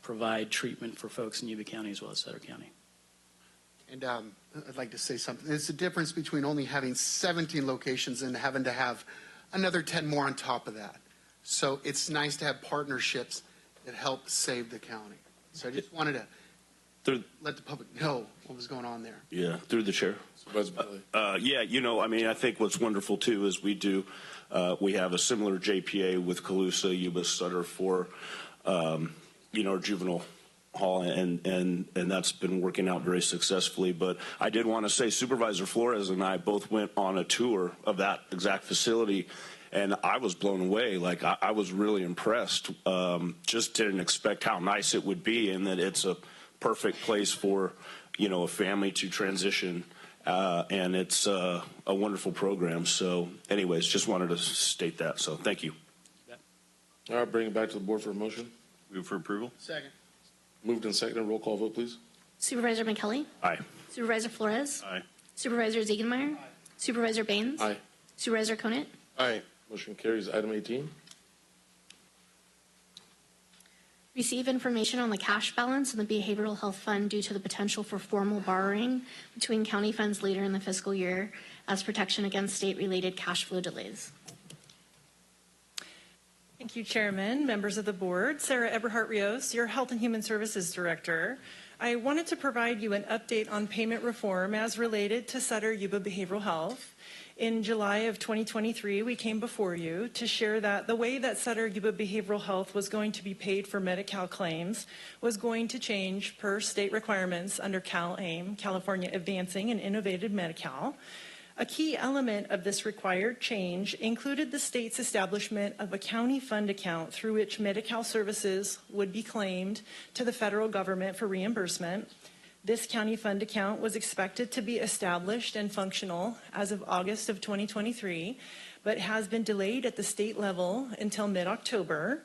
provide treatment for folks in Yuba County as well as Sutter County. And I'd like to say something. It's the difference between only having 17 locations and having to have another 10 more on top of that. So it's nice to have partnerships that help save the county. So I just wanted to let the public know what was going on there. Yeah, through the chair. Yeah, I think what's wonderful too is we have a similar JPA with Colusa, Yuba-Sutter for, our juvenile hall, and that's been working out very successfully. But I did want to say Supervisor Flores and I both went on a tour of that exact facility, and I was blown away. Like, I was really impressed. Just didn't expect how nice it would be, and that it's a perfect place for, a family to transition. And it's a wonderful program. So anyways, just wanted to state that. So thank you. All right, bring it back to the board for a motion. Move for approval. Second. Moved and seconded. Roll call vote, please. Supervisor McKelly? Aye. Supervisor Flores? Aye. Supervisor Ziegenmeyer? Aye. Supervisor Baines? Aye. Supervisor Conant? Aye. Motion carries. Item 18. Receive information on the cash balance in the Behavioral Health Fund due to the potential for formal borrowing between county funds later in the fiscal year as protection against state-related cash flow delays. Thank you, Chairman, members of the board. Sarah Eberhardt-Rios, your Health and Human Services Director. I wanted to provide you an update on payment reform as related to Sutter Yuba Behavioral Health. In July of 2023, we came before you to share that the way that Sutter Yuba Behavioral Health was going to be paid for Medi-Cal claims was going to change per state requirements under CalAIM, California Advancing and Innovative Medi-Cal. A key element of this required change included the state's establishment of a county fund account through which Medi-Cal services would be claimed to the federal government for reimbursement. This county fund account was expected to be established and functional as of August of 2023, but has been delayed at the state level until mid-October.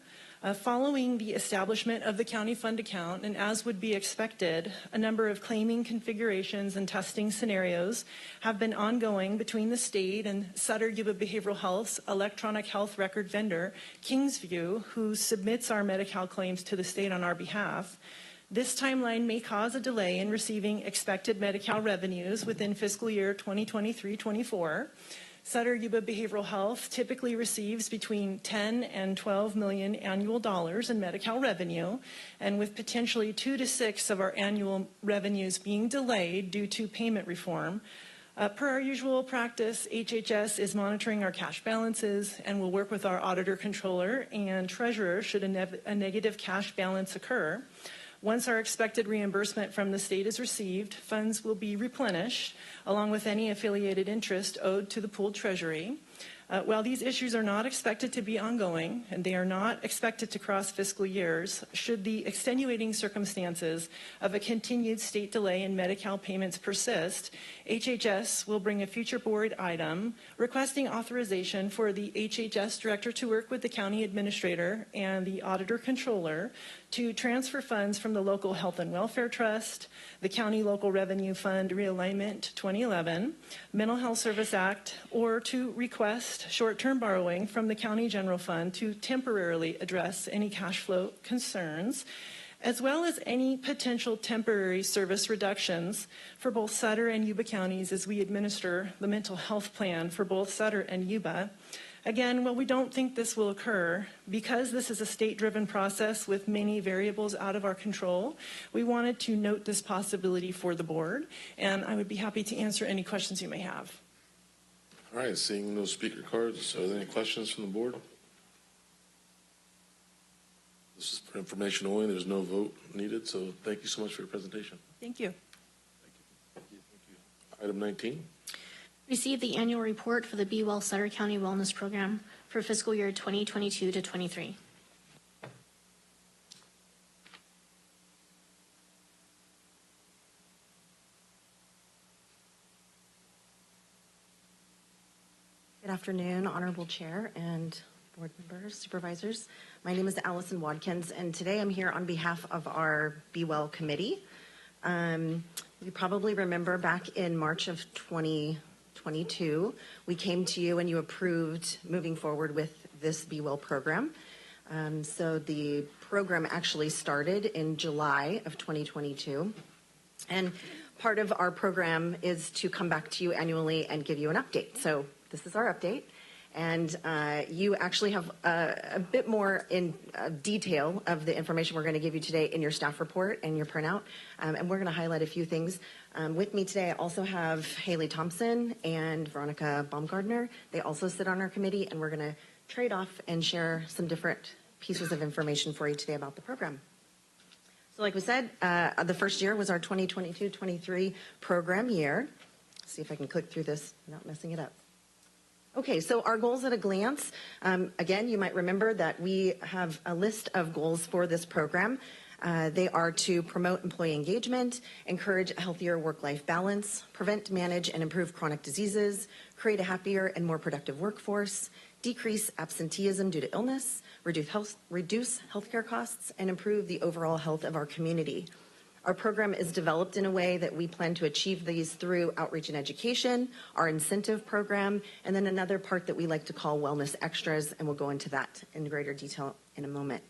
Following the establishment of the county fund account, and as would be expected, a number of claiming configurations and testing scenarios have been ongoing between the state and Sutter Yuba Behavioral Health's electronic health record vendor, Kingsview, who submits our Medi-Cal claims to the state on our behalf. This timeline may cause a delay in receiving expected Medi-Cal revenues within fiscal year 2023-24. Sutter Yuba Behavioral Health typically receives between 10 and 12 million annual dollars in Medi-Cal revenue, and with potentially 2 to 6 of our annual revenues being delayed due to payment reform. Per our usual practice, HHS is monitoring our cash balances and will work with our auditor, controller, and treasurer should a negative cash balance occur. Once our expected reimbursement from the state is received, funds will be replenished, along with any affiliated interest owed to the pooled treasury. While these issues are not expected to be ongoing, and they are not expected to cross fiscal years, should the extenuating circumstances of a continued state delay in Medi-Cal payments persist, HHS will bring a future board item requesting authorization for the HHS director to work with the county administrator and the auditor controller to transfer funds from the local health and welfare trust, the county local revenue fund realignment 2011, Mental Health Service Act, or to request short-term borrowing from the county general fund to temporarily address any cash flow concerns, as well as any potential temporary service reductions for both Sutter and Yuba counties as we administer the mental health plan for both Sutter and Yuba. Again, while we don't think this will occur, because this is a state-driven process with many variables out of our control, we wanted to note this possibility for the board, and I would be happy to answer any questions you may have. All right, seeing no speaker cards, are there any questions from the board? This is for information only. There's no vote needed, so thank you so much for your presentation. Thank you. Thank you. Item 19. Receive the annual report for the Be Well Sutter County Wellness Program for fiscal year 2022 to 23. Good afternoon, Honorable Chair and board members, supervisors. My name is Allison Watkins, and today I'm here on behalf of our Be Well Committee. You probably remember back in March of 2022, we came to you and you approved moving forward with this Be Well program. So the program actually started in July of 2022. And part of our program is to come back to you annually and give you an update. So this is our update. And you actually have a bit more in detail of the information we're going to give you today in your staff report and your printout. And we're going to highlight a few things. With me today, I also have Haley Thompson and Veronica Baumgardner. They also sit on our committee, and we're going to trade off and share some different pieces of information for you today about the program. So like we said, the first year was our 2022-23 program year. Let's see if I can click through this without messing it up. Okay, so our goals at a glance. Again, you might remember that we have a list of goals for this program. They are to promote employee engagement, encourage a healthier work-life balance, prevent, manage, and improve chronic diseases, create a happier and more productive workforce, decrease absenteeism due to illness, reduce healthcare costs, and improve the overall health of our community. Our program is developed in a way that we plan to achieve these through outreach and education, our incentive program, and then another part that we like to call wellness extras, and we'll go into that in greater detail in a moment.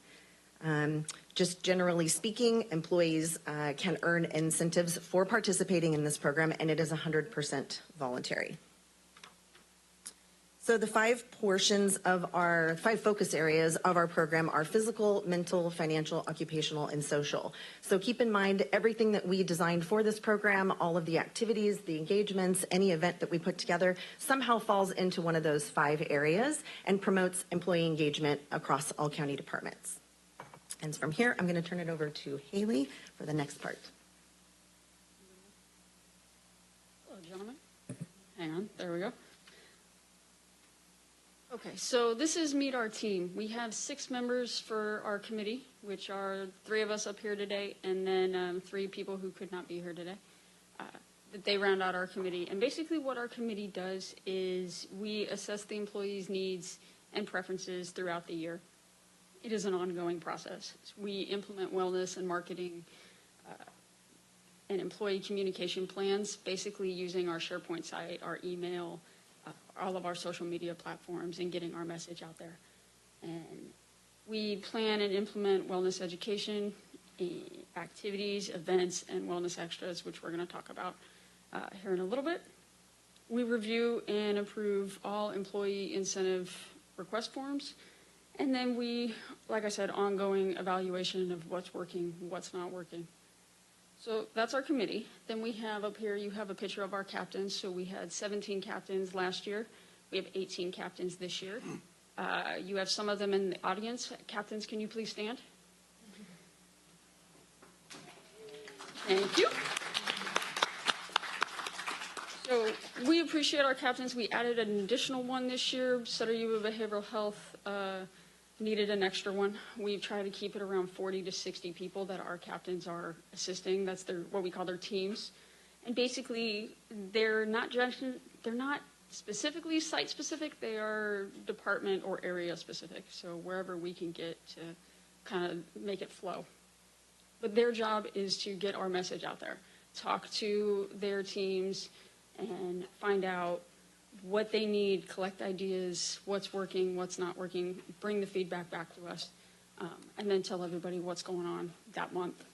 Just generally speaking, employees can earn incentives for participating in this program, and it is 100% voluntary. So the 5 portions of our 5 focus areas of our program are physical, mental, financial, occupational, and social. So keep in mind everything that we designed for this program, all of the activities, the engagements, any event that we put together somehow falls into one of those 5 areas and promotes employee engagement across all county departments. And from here, I'm going to turn it over to Haley for the next part. Hello, gentlemen. Hang on, there we go. Okay, so this is Meet Our Team. We have 6 members for our committee, which are 3 of us up here today, and then 3 people who could not be here today. They round out our committee. And basically what our committee does is we assess the employees' needs and preferences throughout the year. It is an ongoing process. We implement wellness and marketing and employee communication plans, basically using our SharePoint site, our email, all of our social media platforms, and getting our message out there. And we plan and implement wellness education, activities, events, and wellness extras, which we're going to talk about here in a little bit. We review and approve all employee incentive request forms. And then we, like I said, ongoing evaluation of what's working, what's not working. So that's our committee. Then we have up here, you have a picture of our captains. So we had 17 captains last year. We have 18 captains this year. You have some of them in the audience. Captains, can you please stand? Thank you. So we appreciate our captains. We added an additional one this year. Sutter Yuba Behavioral Health needed an extra one. We try to keep it around 40 to 60 people that our captains are assisting. That's what we call their teams. And basically, they're not specifically site specific. They are department or area specific. So wherever we can get to kind of make it flow. But their job is to get our message out there, talk to their teams, and find out what they need, collect ideas, what's working, what's not working, bring the feedback back to us, and then tell everybody what's going on that month.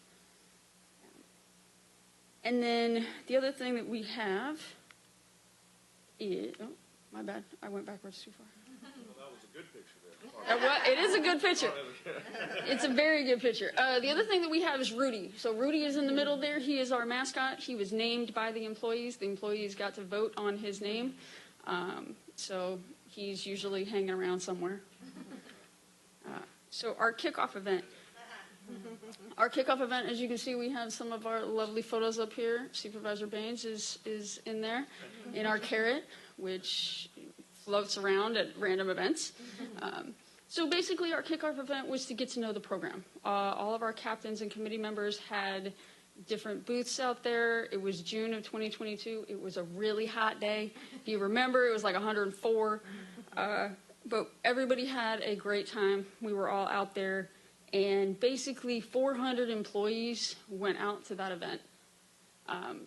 And then the other thing that we have is, oh, my bad, I went backwards too far. Well, that was a good picture there. It is a good picture. It's a very good picture. The other thing that we have is Rudy. So Rudy is in the middle there. He is our mascot. He was named by the employees. The employees got to vote on his name. So he's usually hanging around somewhere. So our kickoff event. Our kickoff event, as you can see, we have some of our lovely photos up here. Supervisor Baines is in there in our carrot, which floats around at random events. So basically our kickoff event was to get to know the program. All of our captains and committee members had different booths out there. It was June of 2022. It was a really hot day. If you remember, it was like 104. But everybody had a great time. We were all out there. And basically 400 employees went out to that event.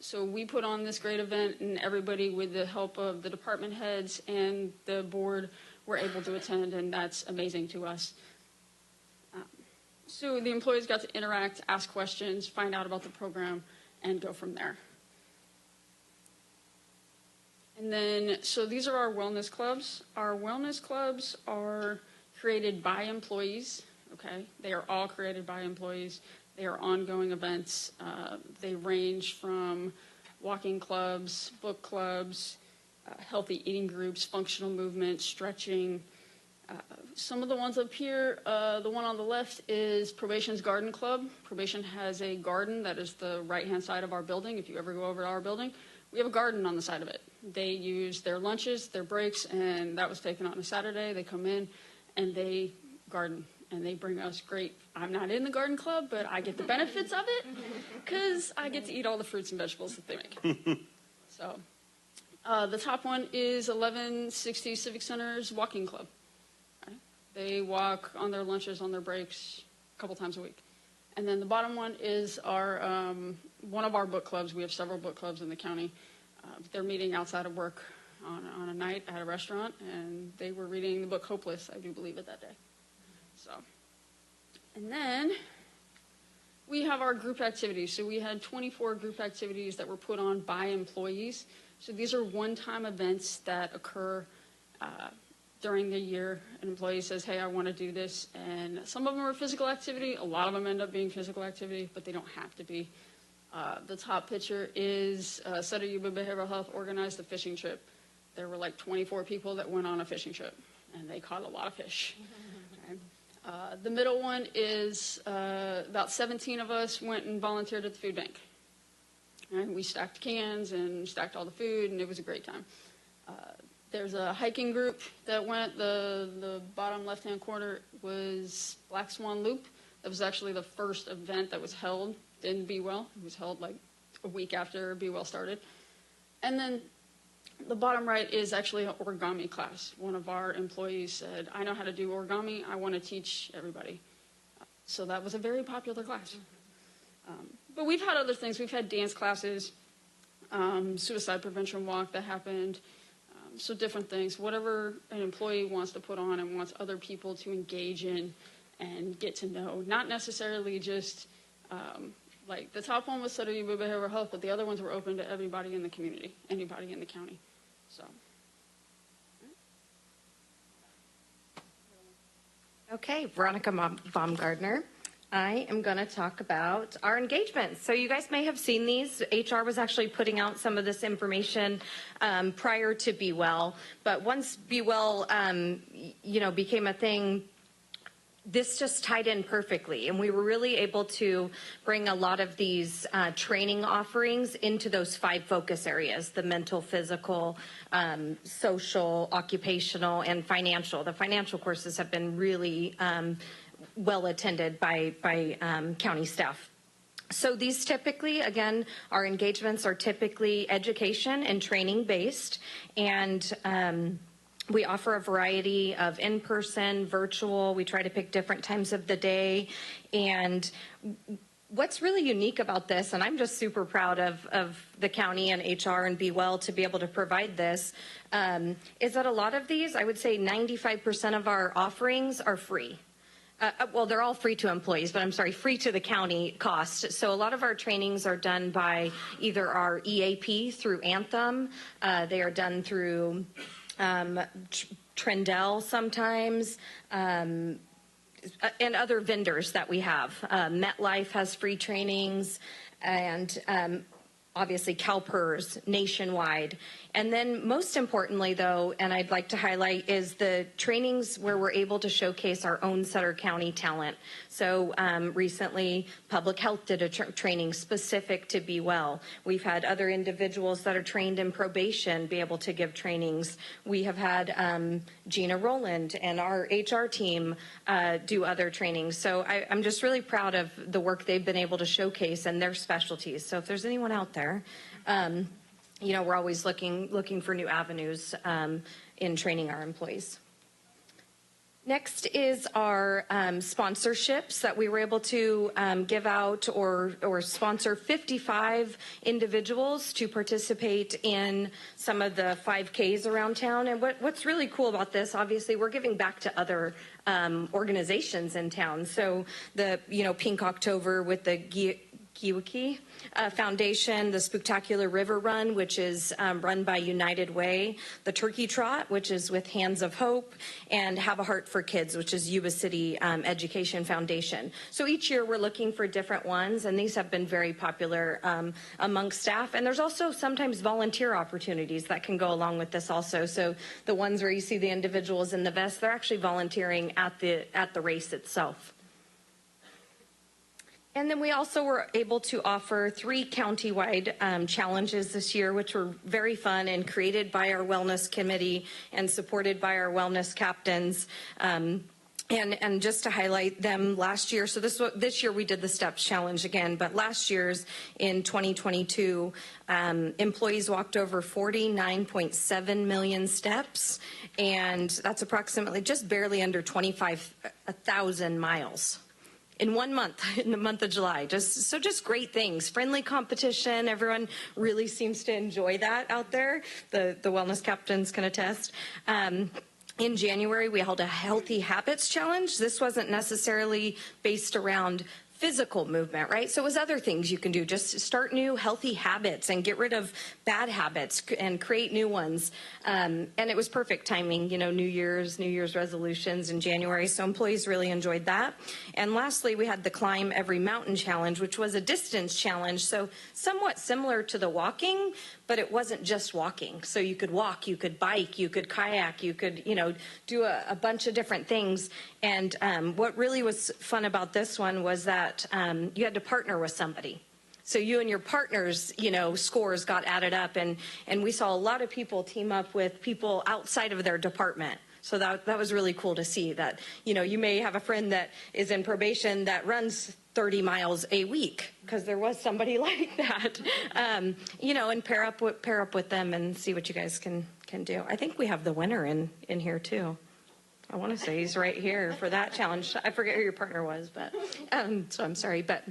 So we put on this great event, and everybody, with the help of the department heads and the board, were able to attend, and that's amazing to us. So the employees got to interact, ask questions, find out about the program, and go from there. And then, so these are our wellness clubs. Our wellness clubs are created by employees, okay? They are all created by employees. They are ongoing events. They range from walking clubs, book clubs, healthy eating groups, functional movement, stretching. Some of the ones up here, the one on the left is Probation's Garden Club. Probation has a garden that is the right-hand side of our building. If you ever go over to our building, we have a garden on the side of it. They use their lunches, their breaks, and that was taken on a Saturday. They come in and they garden, and they bring us great. I'm not in the garden club, but I get the benefits of it because I get to eat all the fruits and vegetables that they make. So the top one is 1160 Civic Center's Walking Club. Okay? They walk on their lunches, on their breaks, a couple times a week. And then the bottom one is our one of our book clubs. We have several book clubs in the county. They're meeting outside of work on a night at a restaurant, and they were reading the book Hopeless, I do believe, at that day. So, and then we have our group activities. So we had 24 group activities that were put on by employees. So these are one-time events that occur during the year, an employee says, hey, I want to do this. And some of them are physical activity. A lot of them end up being physical activity, but they don't have to be. The top picture is Sutter Yuba Behavioral Health organized a fishing trip. There were like 24 people that went on a fishing trip, and they caught a lot of fish. Okay. The middle one is about 17 of us went and volunteered at the food bank. And we stacked cans and stacked all the food, and it was a great time. There's a hiking group that went. The bottom left-hand corner was Black Swan Loop. That was actually the first event that was held in Be Well. It was held like a week after Be Well started. And then the bottom right is actually an origami class. One of our employees said, I know how to do origami. I want to teach everybody. So that was a very popular class. But we've had other things. We've had dance classes, suicide prevention walk that happened. So different things, whatever an employee wants to put on and wants other people to engage in and get to know. Not necessarily just like the top one was Sutter Yuba Behavioral Health, but the other ones were open to everybody in the community, anybody in the county. So. Okay, Veronica Baumgardner. I am going to talk about our engagements. So you guys may have seen these. HR was actually putting out some of this information prior to Be Well, but once Be Well, became a thing, this just tied in perfectly, and we were really able to bring a lot of these training offerings into those 5 focus areas: the mental, physical, social, occupational, and financial. The financial courses have been really well attended by county staff. So these typically, again, our engagements are typically education and training based, and we offer a variety of in-person, virtual. We try to pick different times of the day. And what's really unique about this, and I'm just super proud of the county and HR and Be Well to be able to provide this, is that a lot of these, I would say 95% of our offerings are free. Well, they're all free to employees, but I'm sorry, free to the county cost. So a lot of our trainings are done by either our EAP through Anthem. They are done through Trendell sometimes, and other vendors that we have. MetLife has free trainings, and obviously CalPERS nationwide. And then most importantly, though, and I'd like to highlight, is the trainings where we're able to showcase our own Sutter County talent. So recently, public health did a training specific to Be Well. We've had other individuals that are trained in probation be able to give trainings. We have had Gina Rowland and our HR team do other trainings. So I'm just really proud of the work they've been able to showcase and their specialties. So if there's anyone out there, we're always looking for new avenues in training our employees. Next is our sponsorships that we were able to give out or sponsor 55 individuals to participate in some of the 5Ks around town. And what's really cool about this, obviously, we're giving back to other organizations in town. So the Pink October with the Kiwiki Foundation, the Spooktacular River Run, which is run by United Way, the Turkey Trot, which is with Hands of Hope, and Have a Heart for Kids, which is Yuba City Education Foundation. So each year we're looking for different ones, and these have been very popular among staff. And there's also sometimes volunteer opportunities that can go along with this also. So the ones where you see the individuals in the vest, they're actually volunteering at the race itself. And then we also were able to offer 3 countywide challenges this year, which were very fun and created by our wellness committee and supported by our wellness captains. And just to highlight them last year, so this year we did the STEPS challenge again, but last year's in 2022, employees walked over 49.7 million steps, and that's approximately just barely under 25,000 miles. In 1 month, in the month of July. Just great things. Friendly competition. Everyone really seems to enjoy that out there. The wellness captains can attest. In January, we held a Healthy Habits Challenge. This wasn't necessarily based around physical movement, right? So it was other things you can do. Just start new healthy habits and get rid of bad habits and create new ones. And it was perfect timing, you know, New Year's resolutions in January. So employees really enjoyed that. And lastly, we had the Climb Every Mountain Challenge, which was a distance challenge. So somewhat similar to the walking, but it wasn't just walking. So you could walk, you could bike, you could kayak, you could, you know, do a bunch of different things. And what really was fun about this one was that you had to partner with somebody. So you and your partners, you know, scores got added up, and we saw a lot of people team up with people outside of their department. So that was really cool to see that, you know, you may have a friend that is in probation that runs 30 miles a week, because there was somebody like that, you know, and pair up with them and see what you guys can do. I think we have the winner in here too. I want to say he's right here for that challenge. I forget who your partner was, but so I'm sorry, but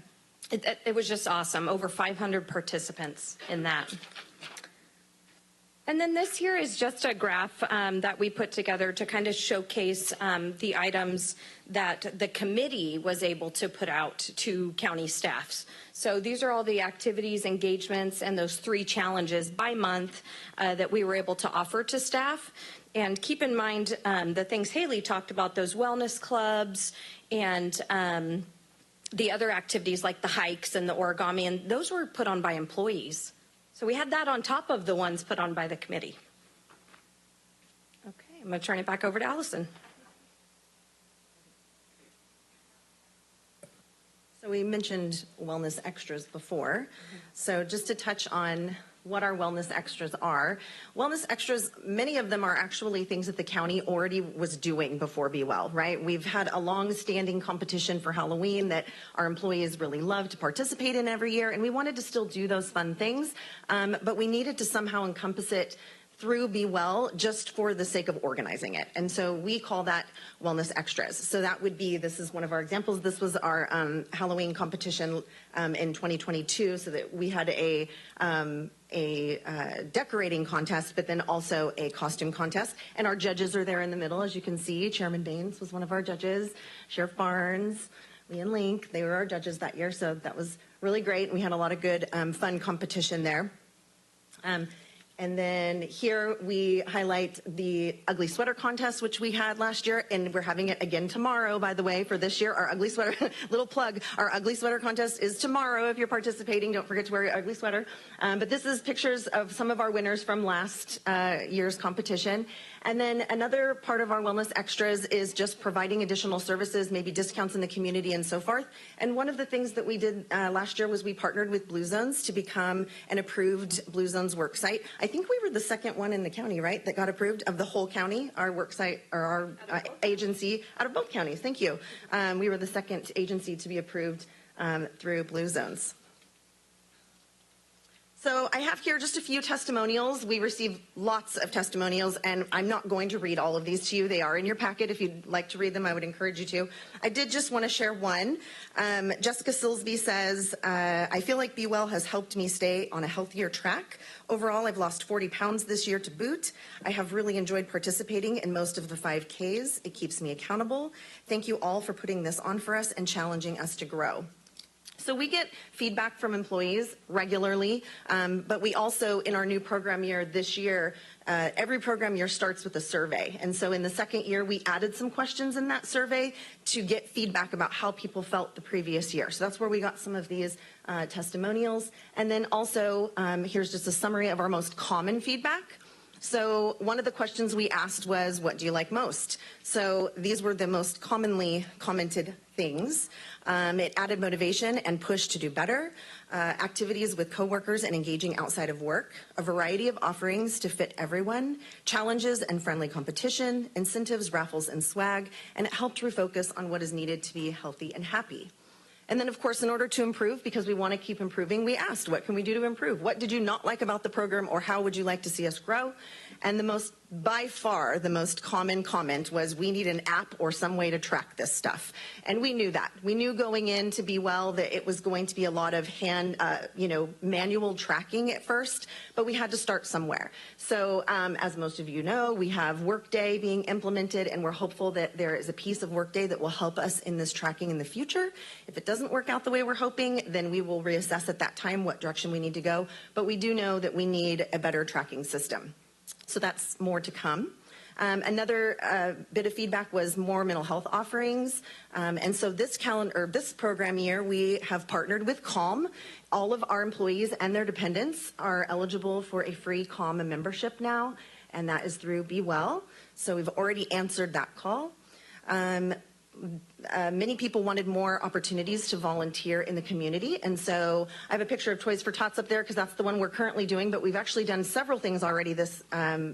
it was just awesome. Over 500 participants in that. And then this here is just a graph that we put together to kind of showcase the items that the committee was able to put out to county staffs. So these are all the activities, engagements, and those 3 challenges by month that we were able to offer to staff. And keep in mind the things Haley talked about, those wellness clubs and the other activities like the hikes and the origami, and those were put on by employees. So we had that on top of the ones put on by the committee. Okay, I'm going to turn it back over to Allison. So we mentioned wellness extras before. So just to touch on what our wellness extras are. Wellness extras, many of them are actually things that the county already was doing before Be Well, right? We've had a long-standing competition for Halloween that our employees really love to participate in every year, and we wanted to still do those fun things, but we needed to somehow encompass it through Be Well just for the sake of organizing it. And so we call that wellness extras. So that would be, this is one of our examples. This was our Halloween competition in 2022, so that we had a decorating contest, but then also a costume contest. And our judges are there in the middle, as you can see. Chairman Baines was one of our judges. Sheriff Barnes, Leanne Link, they were our judges that year. So that was really great. And we had a lot of good, fun competition there. And then here we highlight the ugly sweater contest, which we had last year, and we're having it again tomorrow, by the way, for this year. Our ugly sweater, little plug, our ugly sweater contest is tomorrow. If you're participating, don't forget to wear your ugly sweater. But this is pictures of some of our winners from last year's competition. And then another part of our wellness extras is just providing additional services, maybe discounts in the community and so forth. And one of the things that we did last year was we partnered with Blue Zones to become an approved Blue Zones work site. I think we were the second one in the county, right, that got approved of the whole county, our work site, or our agency, out of both counties. Thank you. We were the second agency to be approved through Blue Zones. So I have here just a few testimonials. We received lots of testimonials, and I'm not going to read all of these to you. They are in your packet. If you'd like to read them, I would encourage you to. I did just want to share one. Jessica Silsby says, I feel like Be Well has helped me stay on a healthier track. Overall, I've lost 40 pounds this year to boot. I have really enjoyed participating in most of the 5Ks. It keeps me accountable. Thank you all for putting this on for us and challenging us to grow. So we get feedback from employees regularly, but we also, in our new program year this year, every program year starts with a survey. And so in the second year, we added some questions in that survey to get feedback about how people felt the previous year. So that's where we got some of these testimonials. And then also, here's just a summary of our most common feedback. So one of the questions we asked was, what do you like most? So these were the most commonly commented things. It added motivation and push to do better, activities with coworkers and engaging outside of work, a variety of offerings to fit everyone, challenges and friendly competition, incentives, raffles, and swag, and it helped refocus on what is needed to be healthy and happy. And then, of course, in order to improve, because we want to keep improving, we asked, what can we do to improve? What did you not like about the program, or how would you like to see us grow? And the most by far the most common comment was, we need an app or some way to track this stuff. And we knew that. We knew going in to Be Well that it was going to be a lot of manual tracking at first, but we had to start somewhere. So as most of you know, we have Workday being implemented, and we're hopeful that there is a piece of Workday that will help us in this tracking in the future. If it doesn't work out the way we're hoping, then we will reassess at that time what direction we need to go. But we do know that we need a better tracking system. So that's more to come. Another bit of feedback was more mental health offerings. And so this program year, we have partnered with Calm. All of our employees and their dependents are eligible for a free Calm membership now, and that is through Be Well. So we've already answered that call. Many people wanted more opportunities to volunteer in the community, and so I have a picture of Toys for Tots up there because that's the one we're currently doing, but we've actually done several things already this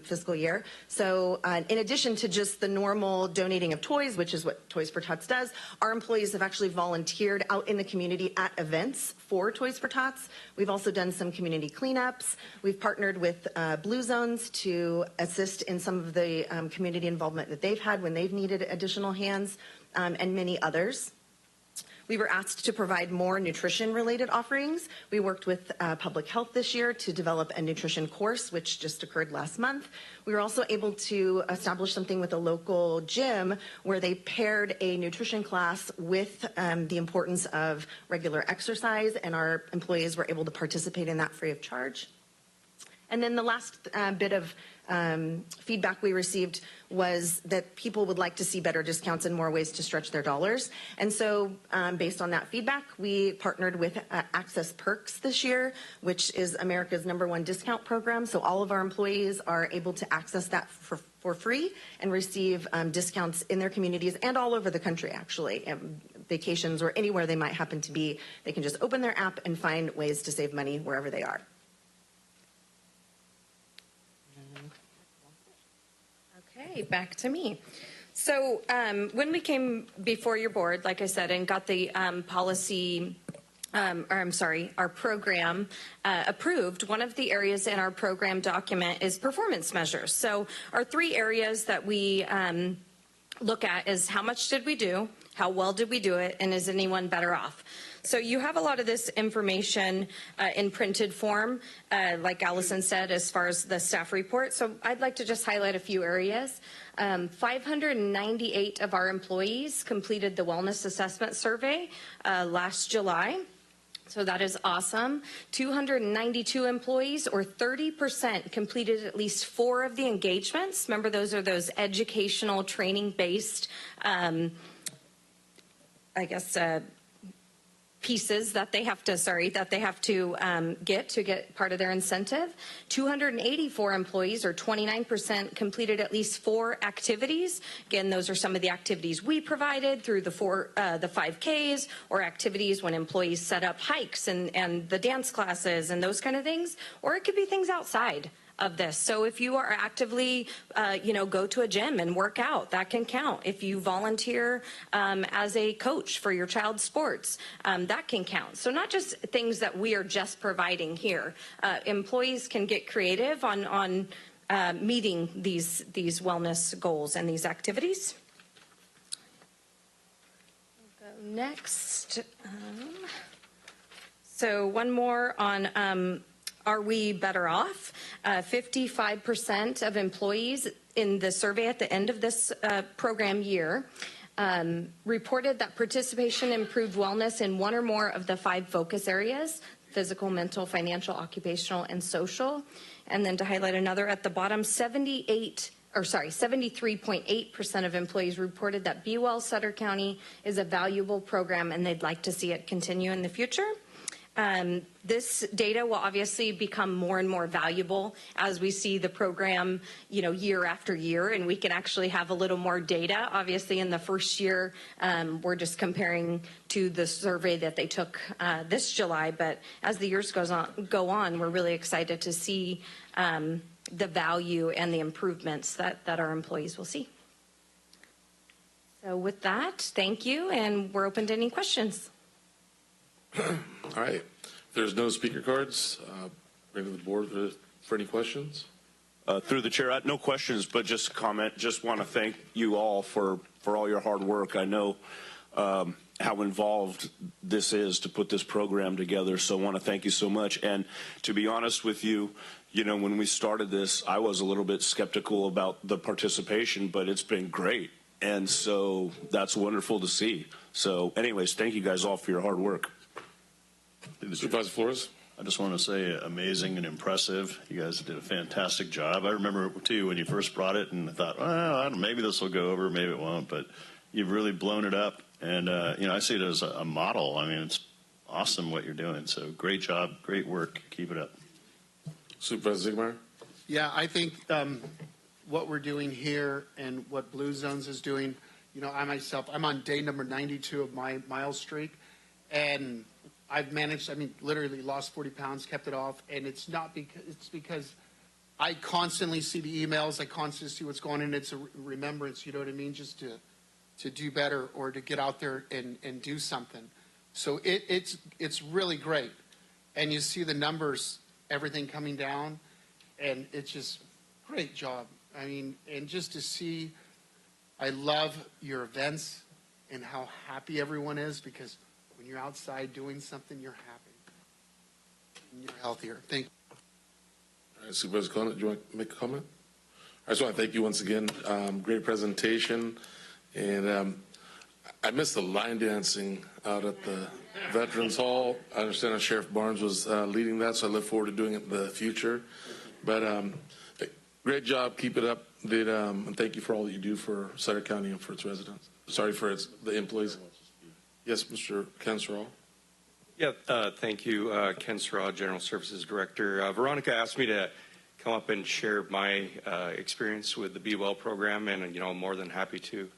fiscal year. So in addition to just the normal donating of toys, which is what Toys for Tots does, our employees have actually volunteered out in the community at events for Toys for Tots. We've also done some community cleanups. We've partnered with Blue Zones to assist in some of the community involvement that they've had when they've needed additional hands. And many others. We were asked to provide more nutrition-related offerings. We worked with Public Health this year to develop a nutrition course, which just occurred last month. We were also able to establish something with a local gym where they paired a nutrition class with the importance of regular exercise, and our employees were able to participate in that free of charge. And then the last bit of feedback we received was that people would like to see better discounts and more ways to stretch their dollars. And so based on that feedback, we partnered with Access Perks this year, which is America's #1 discount program. So all of our employees are able to access that for free and receive discounts in their communities and all over the country, actually. Vacations or anywhere they might happen to be, they can just open their app and find ways to save money wherever they are. Okay, back to me. So when we came before your board, like I said, and got the our program approved, one of the areas in our program document is performance measures. So our 3 areas that we look at is how much did we do, how well did we do it, and is anyone better off? So you have a lot of this information in printed form, like Allison said, as far as the staff report. So I'd like to just highlight a few areas. 598 of our employees completed the wellness assessment survey last July. So that is awesome. 292 employees, or 30%, completed at least 4 of the engagements. Remember, those are those educational training-based, pieces that they have to get part of their incentive. 284 employees, or 29%, completed at least 4 activities. Again, those are some of the activities we provided through the 5Ks, or activities when employees set up hikes and the dance classes and those kind of things, or it could be things outside of this. So if you are actively, go to a gym and work out, that can count. If you volunteer as a coach for your child's sports, that can count. So not just things that we are just providing here. Employees can get creative on meeting these wellness goals and these activities. We'll go next. So one more on are we better off? 55% of employees in the survey at the end of this program year reported that participation improved wellness in one or more of the 5 focus areas: physical, mental, financial, occupational, and social. And then to highlight another at the bottom, 73.8% of employees reported that Be Well Sutter County is a valuable program and they'd like to see it continue in the future. This data will obviously become more and more valuable as we see the program, year after year, and we can actually have a little more data. Obviously, in the first year, we're just comparing to the survey that they took this July, but as the years go on, we're really excited to see the value and the improvements that our employees will see. So with that, thank you, and we're open to any questions. All right. If there's no speaker cards, bring to the board for any questions. Through the chair, no questions, but just a comment. Just want to thank you all for all your hard work. I know how involved this is to put this program together, so I want to thank you so much. And to be honest with you, you know, when we started this, I was a little bit skeptical about the participation, but it's been great. And so that's wonderful to see. So anyways, thank you guys all for your hard work. Supervisor Flores? I just want to say amazing and impressive. You guys did a fantastic job. I remember, too, when you first brought it, and I thought, well, maybe this will go over, maybe it won't. But you've really blown it up. And, you know, I see it as a model. I mean, it's awesome what you're doing. So great job, great work. Keep it up. Supervisor Ziegmeyer? Yeah, I think what we're doing here and what Blue Zones is doing, you know, I'm on day number 92 of my mile streak. And I've managed, I mean, literally lost 40 pounds, kept it off, and it's not because, it's because I constantly see the emails, I constantly see what's going on, and it's a remembrance, you know what I mean, just to do better or to get out there and do something. So it's really great. And you see the numbers, everything coming down, and it's just great job. I mean, and just to see, I love your events and how happy everyone is, because when you're outside doing something, you're happy. And you're healthier. Thank you. All right, Supervisor Conant, do you want to make a comment? I just want to thank you once again. Great presentation. And I missed the line dancing out at the Veterans Hall. I understand Sheriff Barnes was leading that, so I look forward to doing it in the future. But great job. Keep it up. And thank you for all that you do for Sutter County and for its residents. Sorry, for the employees. Yes, Mr. Ken Sorrell. Yeah, thank you, Ken Sorrell, General Services Director. Veronica asked me to come up and share my experience with the Be Well program, and you know, I'm more than happy to.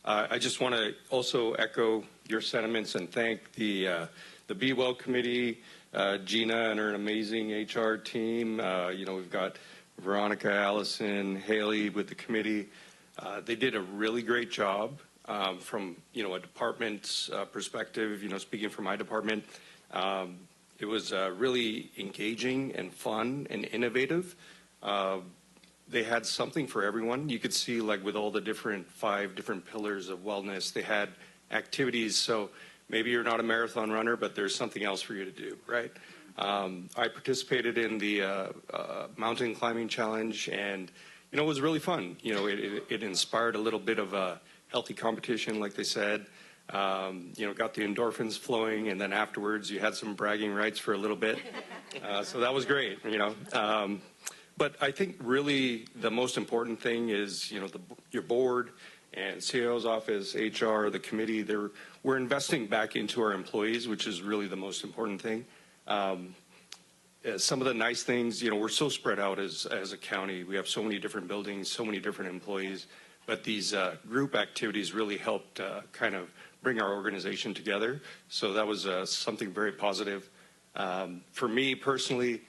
I just want to also echo your sentiments and thank the Be Well Committee, Gina and her amazing HR team. You know, we've got Veronica, Allison, Haley with the committee. They did a really great job. From, you know, a department's perspective, you know, speaking for my department, it was really engaging and fun and innovative. They had something for everyone. You could see, like, with all the 5 different pillars of wellness, they had activities. So maybe you're not a marathon runner, but there's something else for you to do, right? I participated in the mountain climbing challenge, and, you know, it was really fun. You know, it inspired a little bit of a healthy competition, like they said. You know, got the endorphins flowing, and then afterwards you had some bragging rights for a little bit. So that was great, you know. But I think really the most important thing is, you know, your board and CEO's office, HR, the committee, we're investing back into our employees, which is really the most important thing. Some of the nice things, you know, we're so spread out as a county. We have so many different buildings, so many different employees. But these group activities really helped kind of bring our organization together. So that was something very positive. For me personally,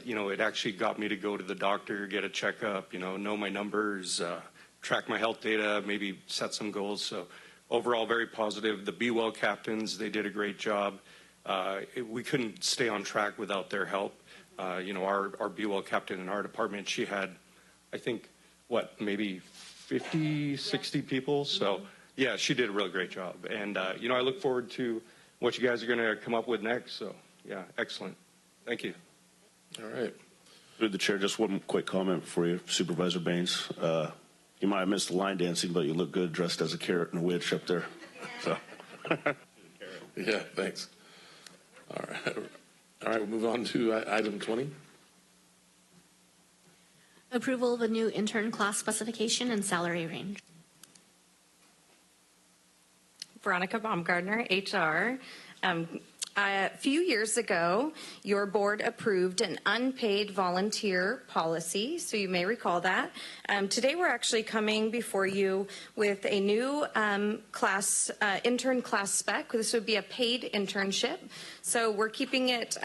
you know, it actually got me to go to the doctor, get a checkup, you know my numbers, track my health data, maybe set some goals. So overall, very positive. The Be Well captains, they did a great job. We couldn't stay on track without their help. You know, our Be Well captain in our department, she had, I think, maybe 50, 60 people. So, yeah, she did a really great job. And, you know, I look forward to what you guys are going to come up with next. So, yeah, excellent. Thank you. All right. Through the chair, just one quick comment for you, Supervisor Baines. You might have missed the line dancing, but you look good dressed as a carrot and a witch up there. So. Yeah, thanks. All right, we'll move on to item 20. Approval of a new intern class specification and salary range. Veronica Baumgardner, HR. A few years ago, your board approved an unpaid volunteer policy, so you may recall that. Today, we're actually coming before you with a new intern class spec. This would be a paid internship, so we're keeping it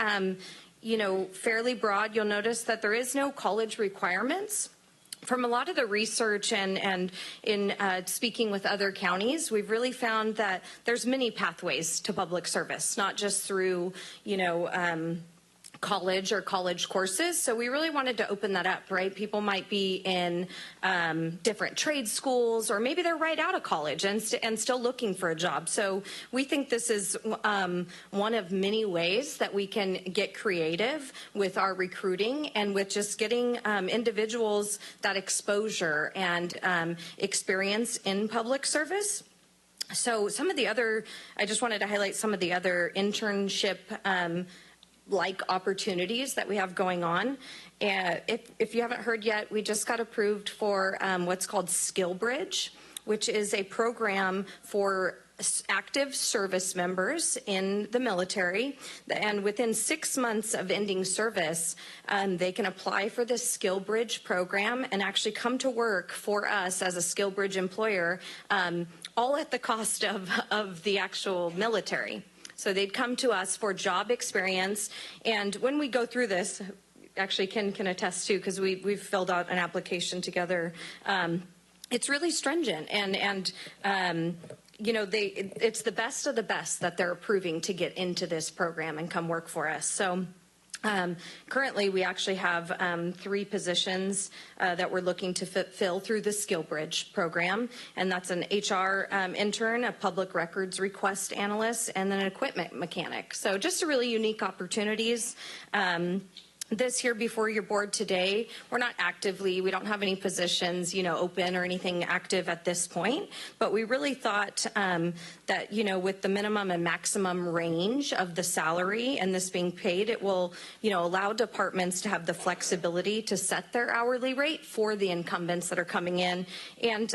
you know, fairly broad. You'll notice that there is no college requirements. From a lot of the research and in speaking with other counties, we've really found that there's many pathways to public service, not just through, you know, college or college courses. So we really wanted to open that up, right? People might be in different trade schools, or maybe they're right out of college and still looking for a job. So we think this is one of many ways that we can get creative with our recruiting and with just getting individuals that exposure and experience in public service. So some of the other, I just wanted to highlight some of the other internship like opportunities that we have going on. If you haven't heard yet, we just got approved for what's called Skill Bridge, which is a program for active service members in the military, and within 6 months of ending service, they can apply for this Skill Bridge program and actually come to work for us as a Skill Bridge employer, all at the cost of the actual military. So they'd come to us for job experience, and when we go through this, actually Ken can attest to, because we've filled out an application together, it's really stringent, and you know, it's the best of the best that they're approving to get into this program and come work for us. So currently we actually have 3 positions that we're looking to fill through the Skill Bridge program, and that's an HR intern, a public records request analyst, and then an equipment mechanic. So just a really unique opportunities. This here before your board today, we don't have any positions, you know, open or anything active at this point, but we really thought that, you know, with the minimum and maximum range of the salary and this being paid, it will, you know, allow departments to have the flexibility to set their hourly rate for the incumbents that are coming in, and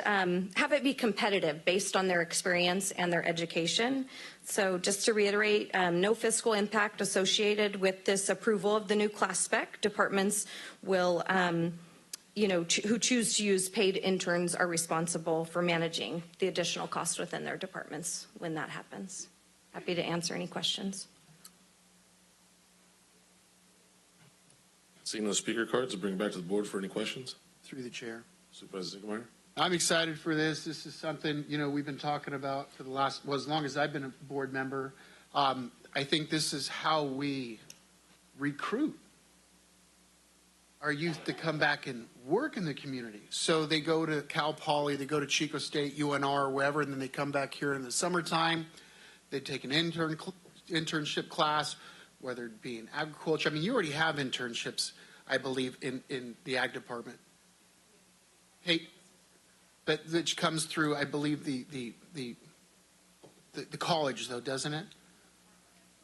have it be competitive based on their experience and their education. So just to reiterate, no fiscal impact associated with this approval of the new class spec. Departments will, you know, who choose to use paid interns are responsible for managing the additional cost within their departments when that happens. Happy to answer any questions. Seeing no speaker cards, I'll bring it back to the board for any questions. Through the chair. Supervisor Ziegelmeyer. I'm excited for this. This is something, you know, we've been talking about for the last, well, as long as I've been a board member. I think this is how we recruit our youth to come back and work in the community. So they go to Cal Poly, they go to Chico State, UNR, or wherever, and then they come back here in the summertime. They take an internship class, whether it be in agriculture. I mean, you already have internships, I believe, in the ag department. Hey, but which comes through, I believe, the college, though, doesn't it?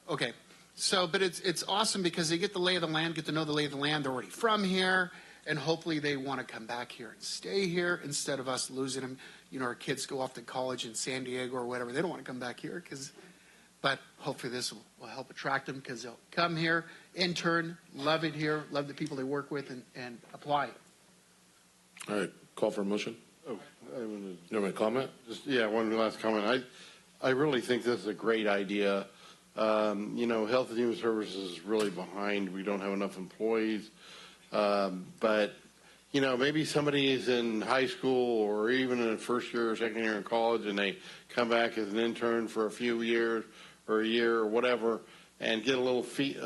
Okay. So, but it's awesome because they get the lay of the land, get to know the lay of the land. They're already from here, and hopefully they want to come back here and stay here instead of us losing them. You know, our kids go off to college in San Diego or whatever. They don't want to come back here but hopefully this will help attract them because they'll come here, intern, love it here, love the people they work with, and apply. All right, call for a motion. Oh, you want me to comment? Yeah, one last comment. I really think this is a great idea. You know, Health and Human Services is really behind. We don't have enough employees. But, you know, maybe somebody is in high school or even in first year or second year in college, and they come back as an intern for a few years or a year or whatever, and get a little feet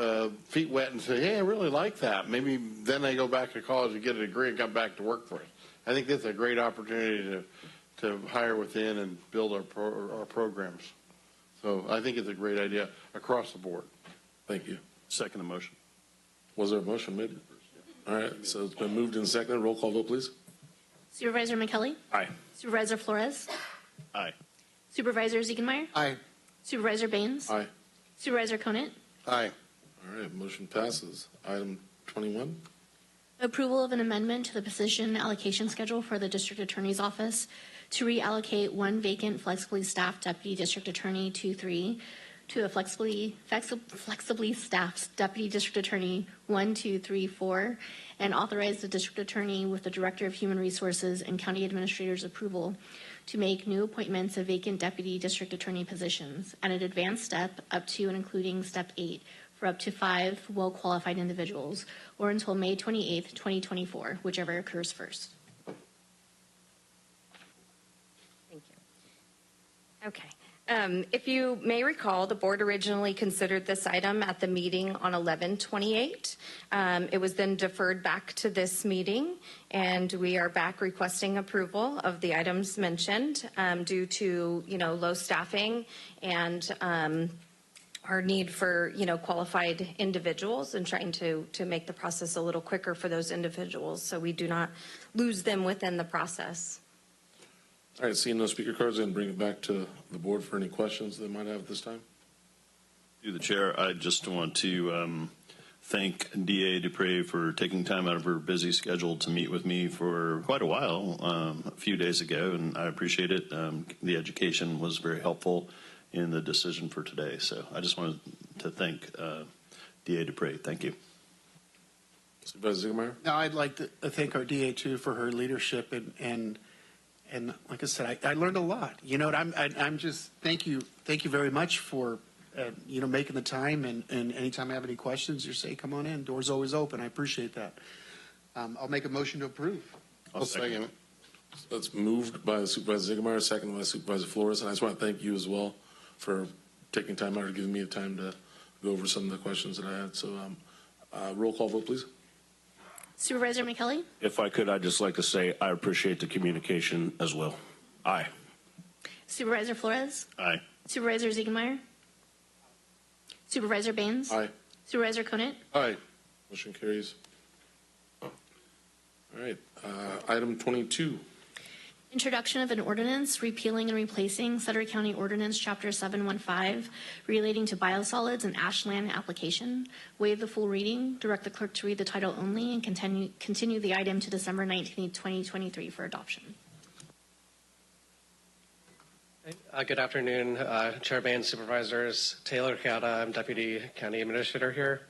wet and say, hey, I really like that. Maybe then they go back to college and get a degree and come back to work for us. I think that's a great opportunity to hire within and build our programs. So I think it's a great idea across the board. Thank you. Second the motion. Was there a motion made? All right, so it's been moved and seconded. Roll call vote, please. Supervisor McKelly? Aye. Supervisor Flores? Aye. Supervisor Ziegenmeyer? Aye. Supervisor Baines? Aye. Supervisor Conant? Aye. All right, motion passes. Item 21. Approval of an amendment to the position allocation schedule for the District Attorney's Office to reallocate one vacant flexibly staffed Deputy District Attorney 2-3 to a flexibly staffed Deputy District Attorney 1-2-3-4, and authorize the District Attorney with the Director of Human Resources and County Administrator's approval to make new appointments of vacant Deputy District Attorney positions at an advanced step up to and including Step 8 for up to 5 well-qualified individuals, or until May 28th, 2024, whichever occurs first. Thank you. Okay. If you may recall, the board originally considered this item at the meeting on 11/28. It was then deferred back to this meeting, and we are back requesting approval of the items mentioned due to, low staffing and our need for, qualified individuals and trying to make the process a little quicker for those individuals so we do not lose them within the process. All right, seeing no speaker cards, and bring it back to the board for any questions they might have at this time. Through the chair, I just want to thank DA Dupre for taking time out of her busy schedule to meet with me for quite a while, a few days ago, and I appreciate it. The education was very helpful in the decision for today, so I just wanted to thank DA Dupre. Thank you. Supervisor Ziegemeier? Now, I'd like to thank our DA too for her leadership and like I said, I learned a lot. You know what? I'm just thank you very much for making the time and anytime I have any questions, you say come on in. Door's always open. I appreciate that. I'll make a motion to approve. I'll second it. That's moved by Supervisor Ziegemeier, seconded by Supervisor Flores, and I just want to thank you as well for taking time out and giving me the time to go over some of the questions that I had. So, roll call vote, please. Supervisor McKelly? If I could, I'd just like to say I appreciate the communication as well. Aye. Supervisor Flores? Aye. Supervisor Ziegemeier? Supervisor Baines? Aye. Supervisor Conant? Aye. Motion carries. All right. Item 22. Introduction of an ordinance repealing and replacing Sutter County Ordinance Chapter 715 relating to biosolids and ashland application. Waive the full reading, direct the clerk to read the title only, and continue the item to December 19, 2023 for adoption. Good afternoon, Chair Baines, Supervisors. Taylor Cata, I'm Deputy County Administrator here.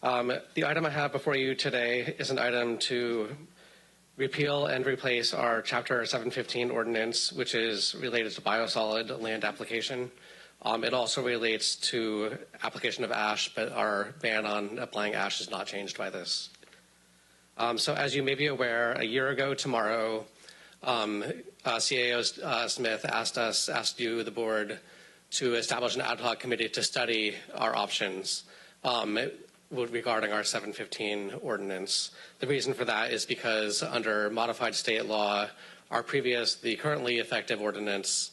The item I have before you today is an item to repeal and replace our Chapter 715 ordinance, which is related to biosolid land application. It also relates to application of ash, but our ban on applying ash is not changed by this. So as you may be aware, a year ago tomorrow, CAO Smith asked you, the board, to establish an ad hoc committee to study our options regarding our 715 ordinance. The reason for that is because under modified state law, the currently effective ordinance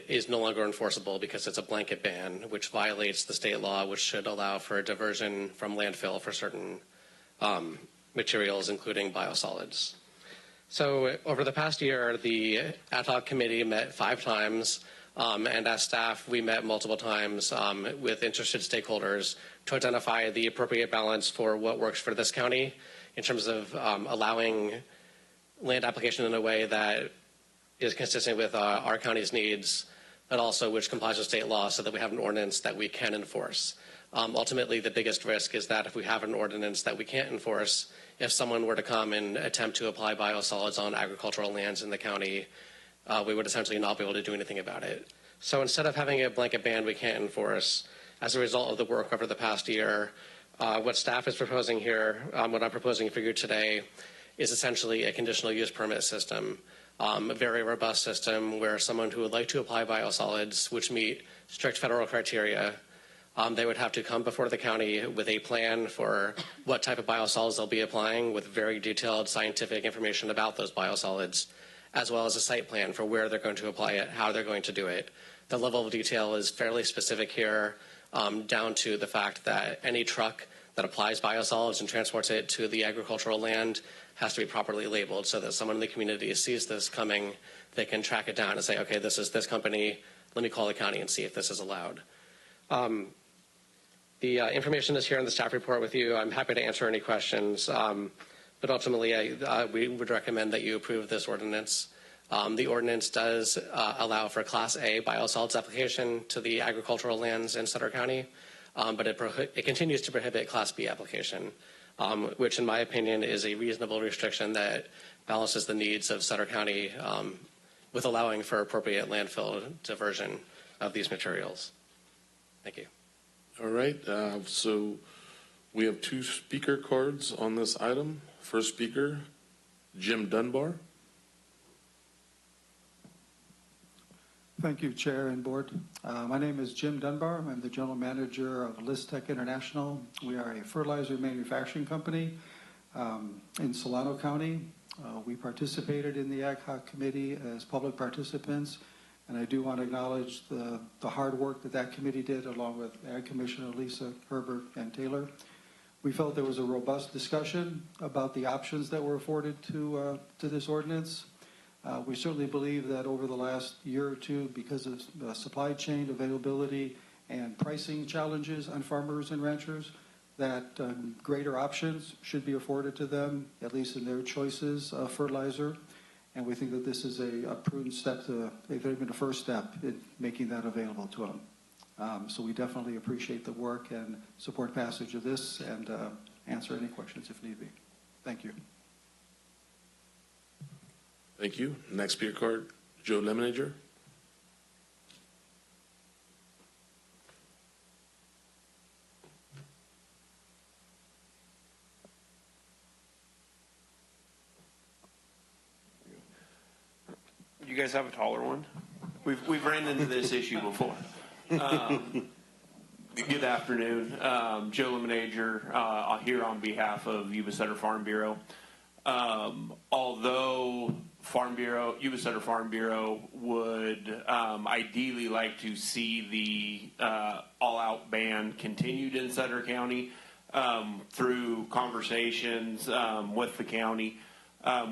is no longer enforceable because it's a blanket ban, which violates the state law, which should allow for a diversion from landfill for certain materials, including biosolids. So over the past year, the ad hoc committee met 5 times, and as staff, we met multiple times with interested stakeholders to identify the appropriate balance for what works for this county in terms of allowing land application in a way that is consistent with our county's needs, but also which complies with state law so that we have an ordinance that we can enforce. Ultimately, the biggest risk is that if we have an ordinance that we can't enforce, if someone were to come and attempt to apply biosolids on agricultural lands in the county, we would essentially not be able to do anything about it. So instead of having a blanket ban we can't enforce, as a result of the work over the past year, what staff is proposing here, what I'm proposing for you today, is essentially a conditional use permit system, a very robust system where someone who would like to apply biosolids, which meet strict federal criteria, they would have to come before the county with a plan for what type of biosolids they'll be applying with very detailed scientific information about those biosolids, as well as a site plan for where they're going to apply it, how they're going to do it. The level of detail is fairly specific here, down to the fact that any truck that applies biosolids and transports it to the agricultural land has to be properly labeled so that someone in the community sees this coming, they can track it down and say, okay, this is this company, let me call the county and see if this is allowed. The information is here in the staff report with you. I'm happy to answer any questions, but ultimately we would recommend that you approve this ordinance. The ordinance does allow for Class A biosolids application to the agricultural lands in Sutter County, but it continues to prohibit Class B application, which in my opinion is a reasonable restriction that balances the needs of Sutter County with allowing for appropriate landfill diversion of these materials. Thank you. All right, so we have 2 speaker cards on this item. First speaker, Jim Dunbar. Thank you, Chair and Board. My name is Jim Dunbar. I'm the General Manager of Listec International. We are a fertilizer manufacturing company in Solano County. We participated in the Ad Hoc Committee as public participants, and I do want to acknowledge the hard work that committee did along with Ag Commissioner Lisa, Herbert, and Taylor. We felt there was a robust discussion about the options that were afforded to this ordinance. We certainly believe that over the last year or two, because of supply chain availability and pricing challenges on farmers and ranchers, that greater options should be afforded to them, at least in their choices of fertilizer. And we think that this is a prudent step even a first step in making that available to them. So we definitely appreciate the work and support passage of this and answer any questions if need be. Thank you. Thank you. Next speaker card, Joe Lemonager. You guys have a taller one? We've ran into this issue before. Good afternoon. Joe Lemonager here on behalf of Yuba-Sutter Farm Bureau. Although Yuba-Sutter Farm Bureau would ideally like to see the all-out ban continued in Sutter County through conversations with the county,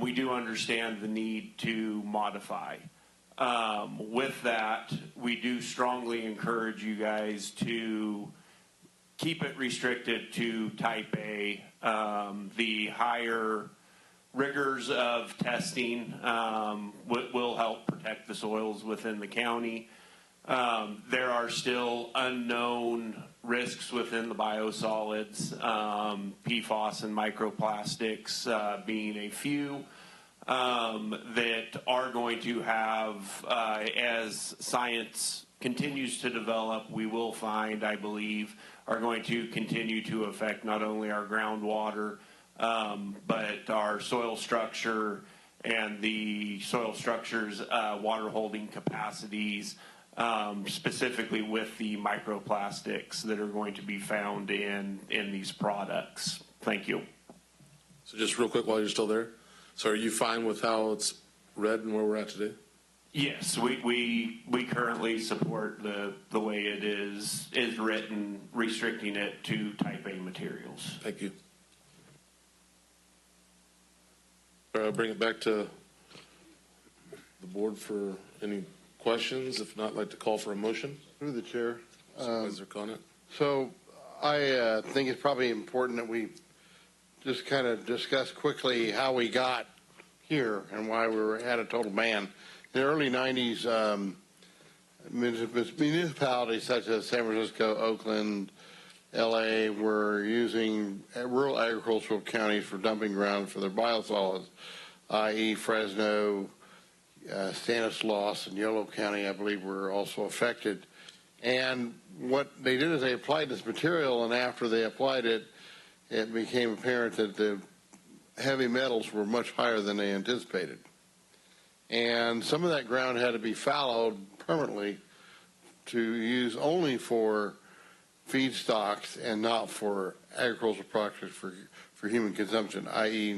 we do understand the need to modify. With that, we do strongly encourage you guys to keep it restricted to type A. The higher rigors of testing will help protect the soils within the county. There are still unknown risks within the biosolids, PFAS and microplastics being a few that are going to have, as science continues to develop, we will find, I believe, are going to continue to affect not only our groundwater, but our soil structure and the soil structure's water holding capacities, specifically with the microplastics that are going to be found in these products. Thank you. So just real quick while you're still there. So are you fine with how it's read and where we're at today? Yes, we currently support the way it is written, restricting it to type A materials. Thank you. I'll bring it back to the board for any questions. If not, I'd like to call for a motion. Through the chair. Supervisor Conant. So I think it's probably important that we just kind of discuss quickly how we got here and why we had a total ban. In the early 90s, municipalities such as San Francisco, Oakland, LA were using rural agricultural counties for dumping ground for their biosolids, i.e. Fresno, Stanislaus, and Yolo County, I believe, were also affected. And what they did is they applied this material, and after they applied it, it became apparent that the heavy metals were much higher than they anticipated. And some of that ground had to be fallowed permanently to use only for feedstocks and not for agricultural products for human consumption, i.e.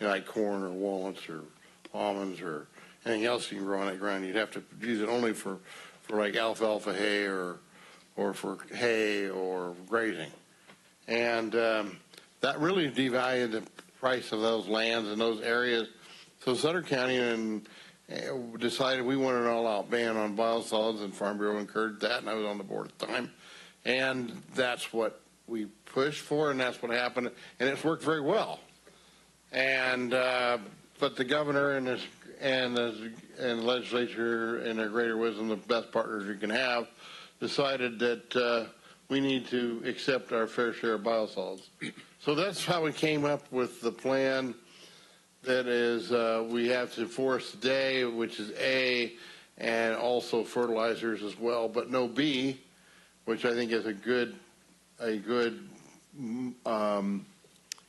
like corn or walnuts or almonds or anything else you can grow on that ground. You'd have to use it only for like alfalfa hay or for hay or grazing. And that really devalued the price of those lands and those areas. So Sutter County decided we wanted an all-out ban on biosolids, and Farm Bureau encouraged that, and I was on the board at the time. And that's what we pushed for, and that's what happened, and it's worked very well. And but the governor and the legislature, in their greater wisdom, the best partners you can have, decided that we need to accept our fair share of biosolids. So that's how we came up with the plan that is we have to forest today, which is A, and also fertilizers as well, but no B, which I think is a good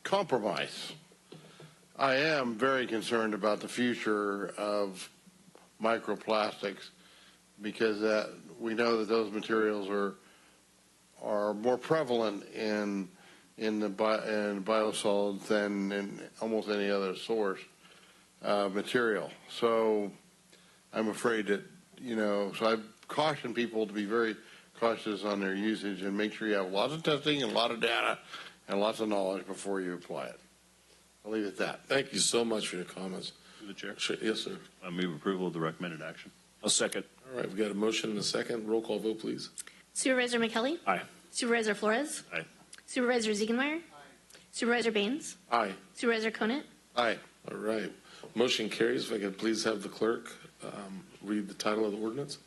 compromise. I am very concerned about the future of microplastics because we know that those materials are more prevalent in biosolids than in almost any other source material. So I'm afraid that, so I caution people to be very cautious on their usage and make sure you have lots of testing and a lot of data and lots of knowledge before you apply it. I'll leave it at that. Thank you so much for your comments. Through the chair. Yes, sir. I move approval of the recommended action. I'll second. All right, we got a motion and a second. Roll call vote, please. Supervisor McKelly? Aye. Supervisor Flores? Aye. Supervisor Ziegenmeyer? Supervisor Baines? Aye. Supervisor Conant? Aye. All right. Motion carries. If I could please have the clerk read the title of the ordinance.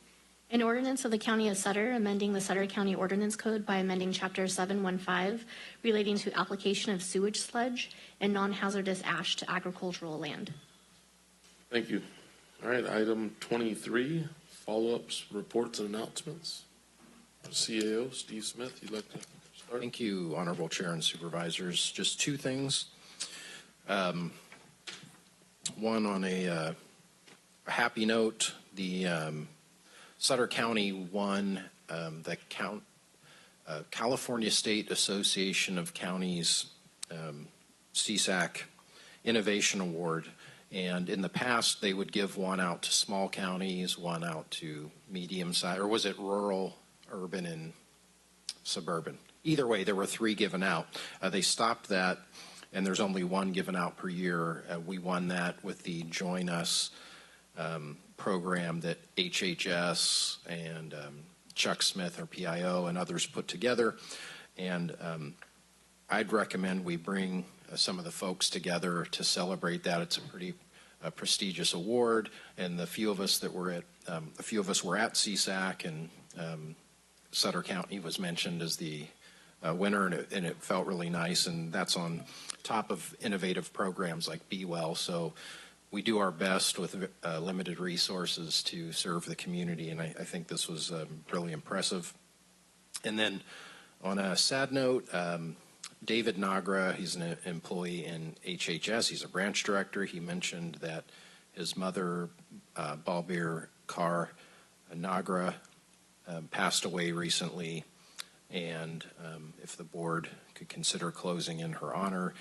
An ordinance of the County of Sutter amending the Sutter County Ordinance Code by amending Chapter 715 relating to application of sewage sludge and non-hazardous ash to agricultural land. Thank you. All right, item 23, follow-ups, reports, and announcements. CAO, Steve Smith, you'd like to start? Thank you, Honorable Chair and Supervisors. Just two things. One on a happy note, the Sutter County won the California State Association of Counties CSAC Innovation Award. And in the past, they would give one out to small counties, one out to medium-sized, or was it rural, urban, and suburban? Either way, there were 3 given out. They stopped that, and there's only 1 given out per year. We won that with the Join Us program that HHS and Chuck Smith, or PIO, and others put together. And I'd recommend we bring some of the folks together to celebrate that. It's a pretty prestigious award, and the few of us that were at CSAC, and Sutter County was mentioned as the winner, and it felt really nice. And that's on top of innovative programs like Be Well. So we do our best with limited resources to serve the community, and I think this was really impressive. And then on a sad note, David Nagra, he's an employee in HHS. He's a branch director. He mentioned that his mother, Balbir Kaur Nagra, passed away recently, and if the board could consider closing in her honor.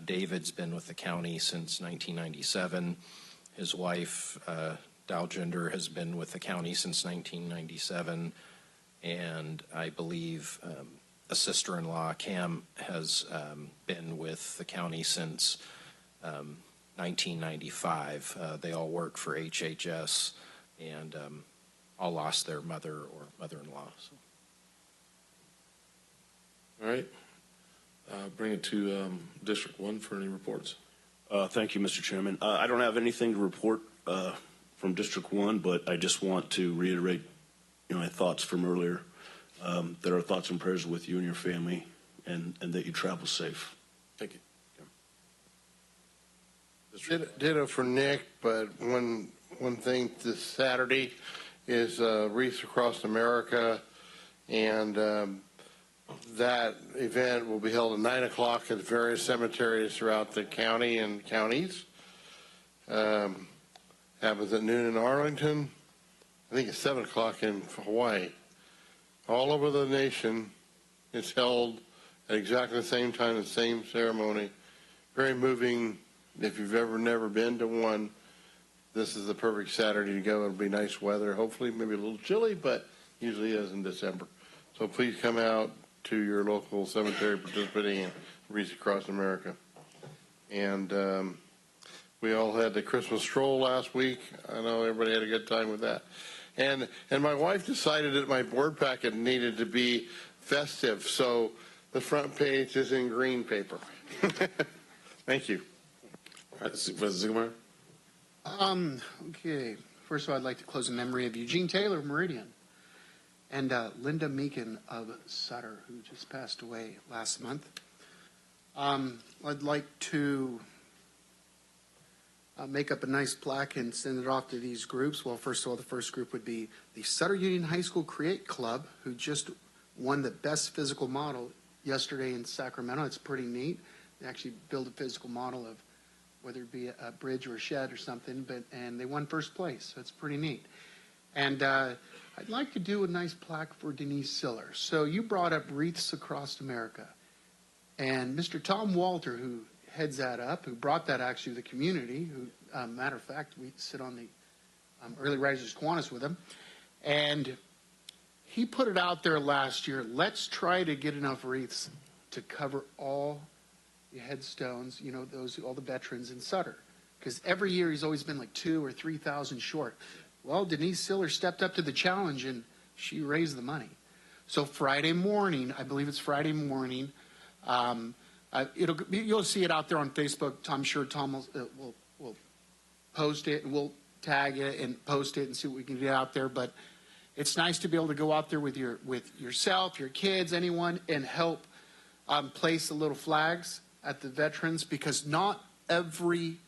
David's been with the county since 1997. His wife, Daljinder, has been with the county since 1997, and I believe a sister-in-law, Cam, has been with the county since 1995. They all work for HHS, and all lost their mother or mother-in-law. So. All right. Bring it to District 1 for any reports. Thank you, Mr. Chairman. I don't have anything to report from District 1, but I just want to reiterate my thoughts from earlier. That our thoughts and prayers are with you and your family, and that you travel safe. Thank you. Ditto for Nick, but one thing this Saturday is Wreaths Across America, and that event will be held at 9 o'clock at various cemeteries throughout the county and counties. Happens at noon in Arlington. I think it's 7 o'clock in Hawaii. All over the nation, it's held at exactly the same time, the same ceremony. Very moving. If you've never been to one, this is the perfect Saturday to go. It'll be nice weather. Hopefully, maybe a little chilly, but usually is in December. So please come out to your local cemetery participating in Wreaths Across America. And we all had the Christmas stroll last week. I know everybody had a good time with that. And my wife decided that my board packet needed to be festive, so the front page is in green paper. Thank you. All right, Supervisor Ziegenmeyer. Okay. First of all, I'd like to close in memory of Eugene Taylor of Meridian and Linda Meakin of Sutter, who just passed away last month. I'd like to make up a nice plaque and send it off to these groups. Well, first of all, the first group would be the Sutter Union High School Create Club, who just won the best physical model yesterday in Sacramento. It's pretty neat. They actually build a physical model of whether it be a bridge or a shed or something, and they won first place, so it's pretty neat. And I'd like to do a nice plaque for Denise Siller. So you brought up Wreaths Across America. And Mr. Tom Walter, who heads that up, who brought that actually to the community, who, matter of fact, we sit on the Early Risers Kiwanis with him. And he put it out there last year, let's try to get enough wreaths to cover all the headstones, you know, all the veterans in Sutter. Because every year he's always been like 2,000 or 3,000 short. Well, Denise Siller stepped up to the challenge and she raised the money. So Friday morning, I believe it's Friday morning, you'll see it out there on Facebook. I'm sure Tom will post it, and we'll tag it and post it and see what we can get out there. But it's nice to be able to go out there with yourself, your kids, anyone, and help place the little flags at the veterans, because not every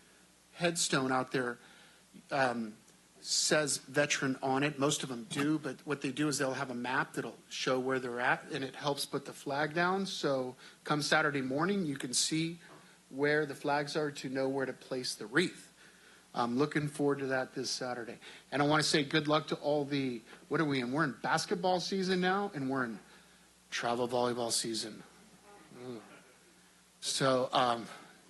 headstone out there says veteran on it. Most of them do, but what they do is they'll have a map that'll show where they're at, and it helps put the flag down. So come Saturday morning, you can see where the flags are to know where to place the wreath. I'm looking forward to that this Saturday. And I want to say good luck to all the, what are we in? We're in basketball season now, and we're in travel volleyball season. Ooh. So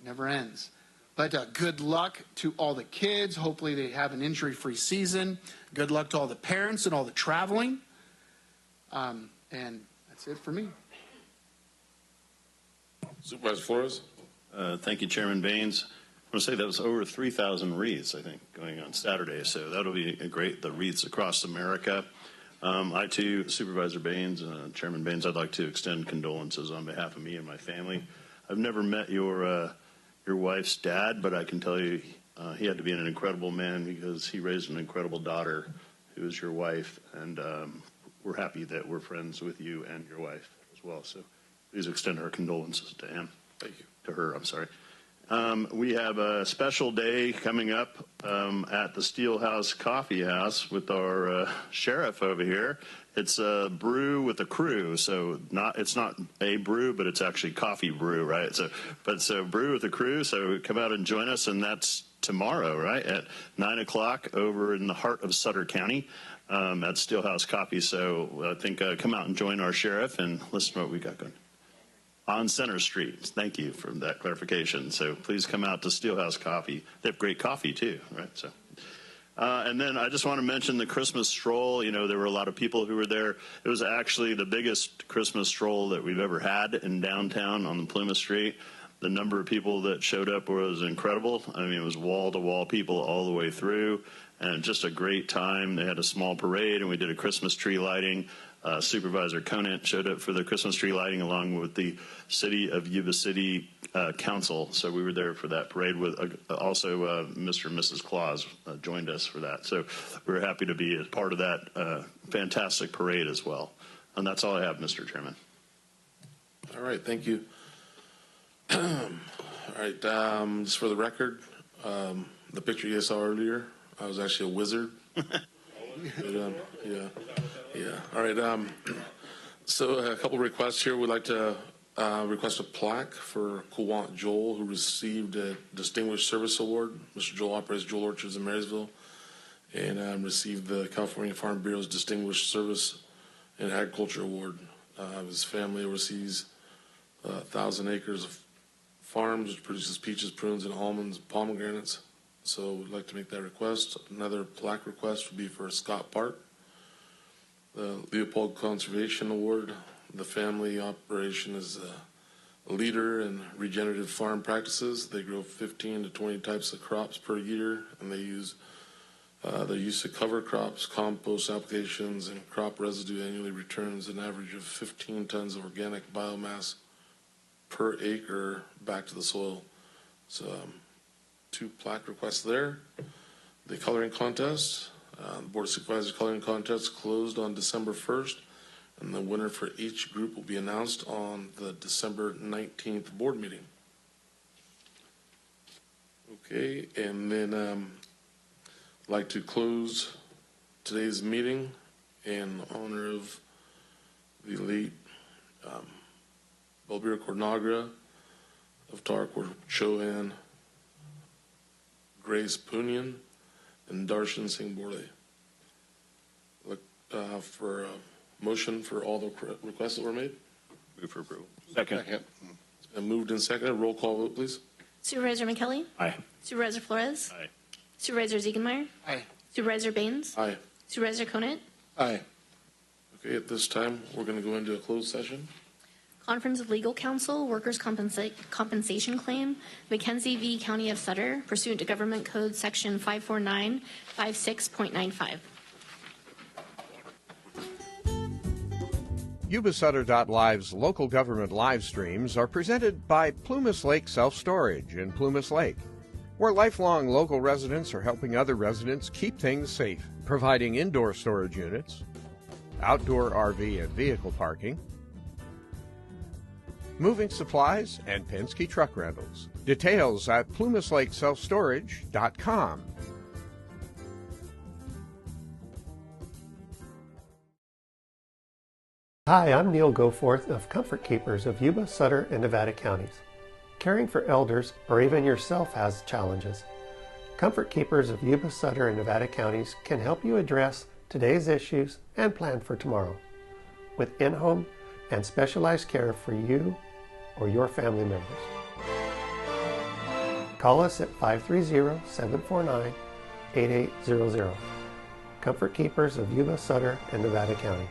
never ends. But good luck to all the kids. Hopefully they have an injury-free season. Good luck to all the parents and all the traveling. And that's it for me. Supervisor Flores. Thank you, Chairman Baines. I want to say that was over 3,000 wreaths, I think, going on Saturday. So that'll be great, the Wreaths Across America. I, too, Supervisor Baines, Chairman Baines, I'd like to extend condolences on behalf of me and my family. I've never met your wife's dad, but I can tell you he had to be an incredible man, because he raised an incredible daughter who is your wife, and we're happy that we're friends with you and your wife as well. So please extend our condolences to him. Thank you. To her, I'm sorry. We have a special day coming up at the Steelhouse Coffee House with our sheriff over here. It's a brew with a crew, so it's not a brew, but it's actually coffee brew, right? So brew with a crew. So come out and join us, and that's tomorrow, right, at 9 o'clock over in the heart of Sutter County at Steelhouse Coffee. So I think come out and join our sheriff and listen to what we got going on Center Street. Thank you for that clarification. So please come out to Steelhouse Coffee. They have great coffee too, right? So. And then I just want to mention the Christmas stroll. You know, there were a lot of people who were there. It was actually the biggest Christmas stroll that we've ever had in downtown on the Plumas Street. The number of people that showed up was incredible. I mean, it was wall-to-wall people all the way through, and just a great time. They had a small parade, and we did a Christmas tree lighting. Supervisor Conant showed up for the Christmas tree lighting along with the City of Yuba City Council. So we were there for that parade with also Mr. and Mrs. Claus joined us for that. So we were happy to be a part of that fantastic parade as well. And that's all I have, Mr. Chairman. All right, thank you. All right, just for the record, the picture you saw earlier, I was actually a wizard. But, yeah. All right. So a couple requests here. We'd like to request a plaque for Kawant Joel, who received a Distinguished Service Award. Mr. Joel operates Joel Orchards in Marysville, and received the California Farm Bureau's Distinguished Service and Agriculture Award. His family oversees 1,000 acres of farms, which produces peaches, prunes, and almonds, pomegranates. So we'd like to make that request. Another plaque request would be for Scott Park, the Leopold Conservation Award. The family operation is a leader in regenerative farm practices. They grow 15 to 20 types of crops per year, and they use their use of cover crops, compost applications, and crop residue annually returns an average of 15 tons of organic biomass per acre back to the soil. So 2 plaque requests there. The coloring contest, the Board of Supervisors coloring contest closed on December 1st, and the winner for each group will be announced on the December 19th board meeting. Okay, and then I'd like to close today's meeting in honor of the late Belbira Cornagra of Tarkor Chohan, Grace Punian, and Darshan Singh Borle. for a motion for all the requests that were made. Move for approval. Second. It's been moved and seconded. Roll call vote, please. Supervisor McKelly? Aye. Supervisor Flores? Aye. Supervisor Ziegenmeyer? Aye. Supervisor Baines? Aye. Supervisor Conant? Aye. Okay, at this time, we're going to go into a closed session. Conference of Legal Counsel, Workers' Compensation Claim, Mackenzie v. County of Sutter, pursuant to Government Code Section 54956.95. Yuba-Sutter.live's local government live streams are presented by Plumas Lake Self-Storage in Plumas Lake, where lifelong local residents are helping other residents keep things safe, providing indoor storage units, outdoor RV and vehicle parking, moving supplies, and Penske truck rentals. Details at plumaslakeselfstorage.com. Hi, I'm Neil Goforth of Comfort Keepers of Yuba, Sutter, and Nevada counties. Caring for elders or even yourself has challenges. Comfort Keepers of Yuba, Sutter, and Nevada counties can help you address today's issues and plan for tomorrow with in-home and specialized care for you or your family members. Call us at 530-749-8800. Comfort Keepers of Yuba, Sutter, and Nevada counties.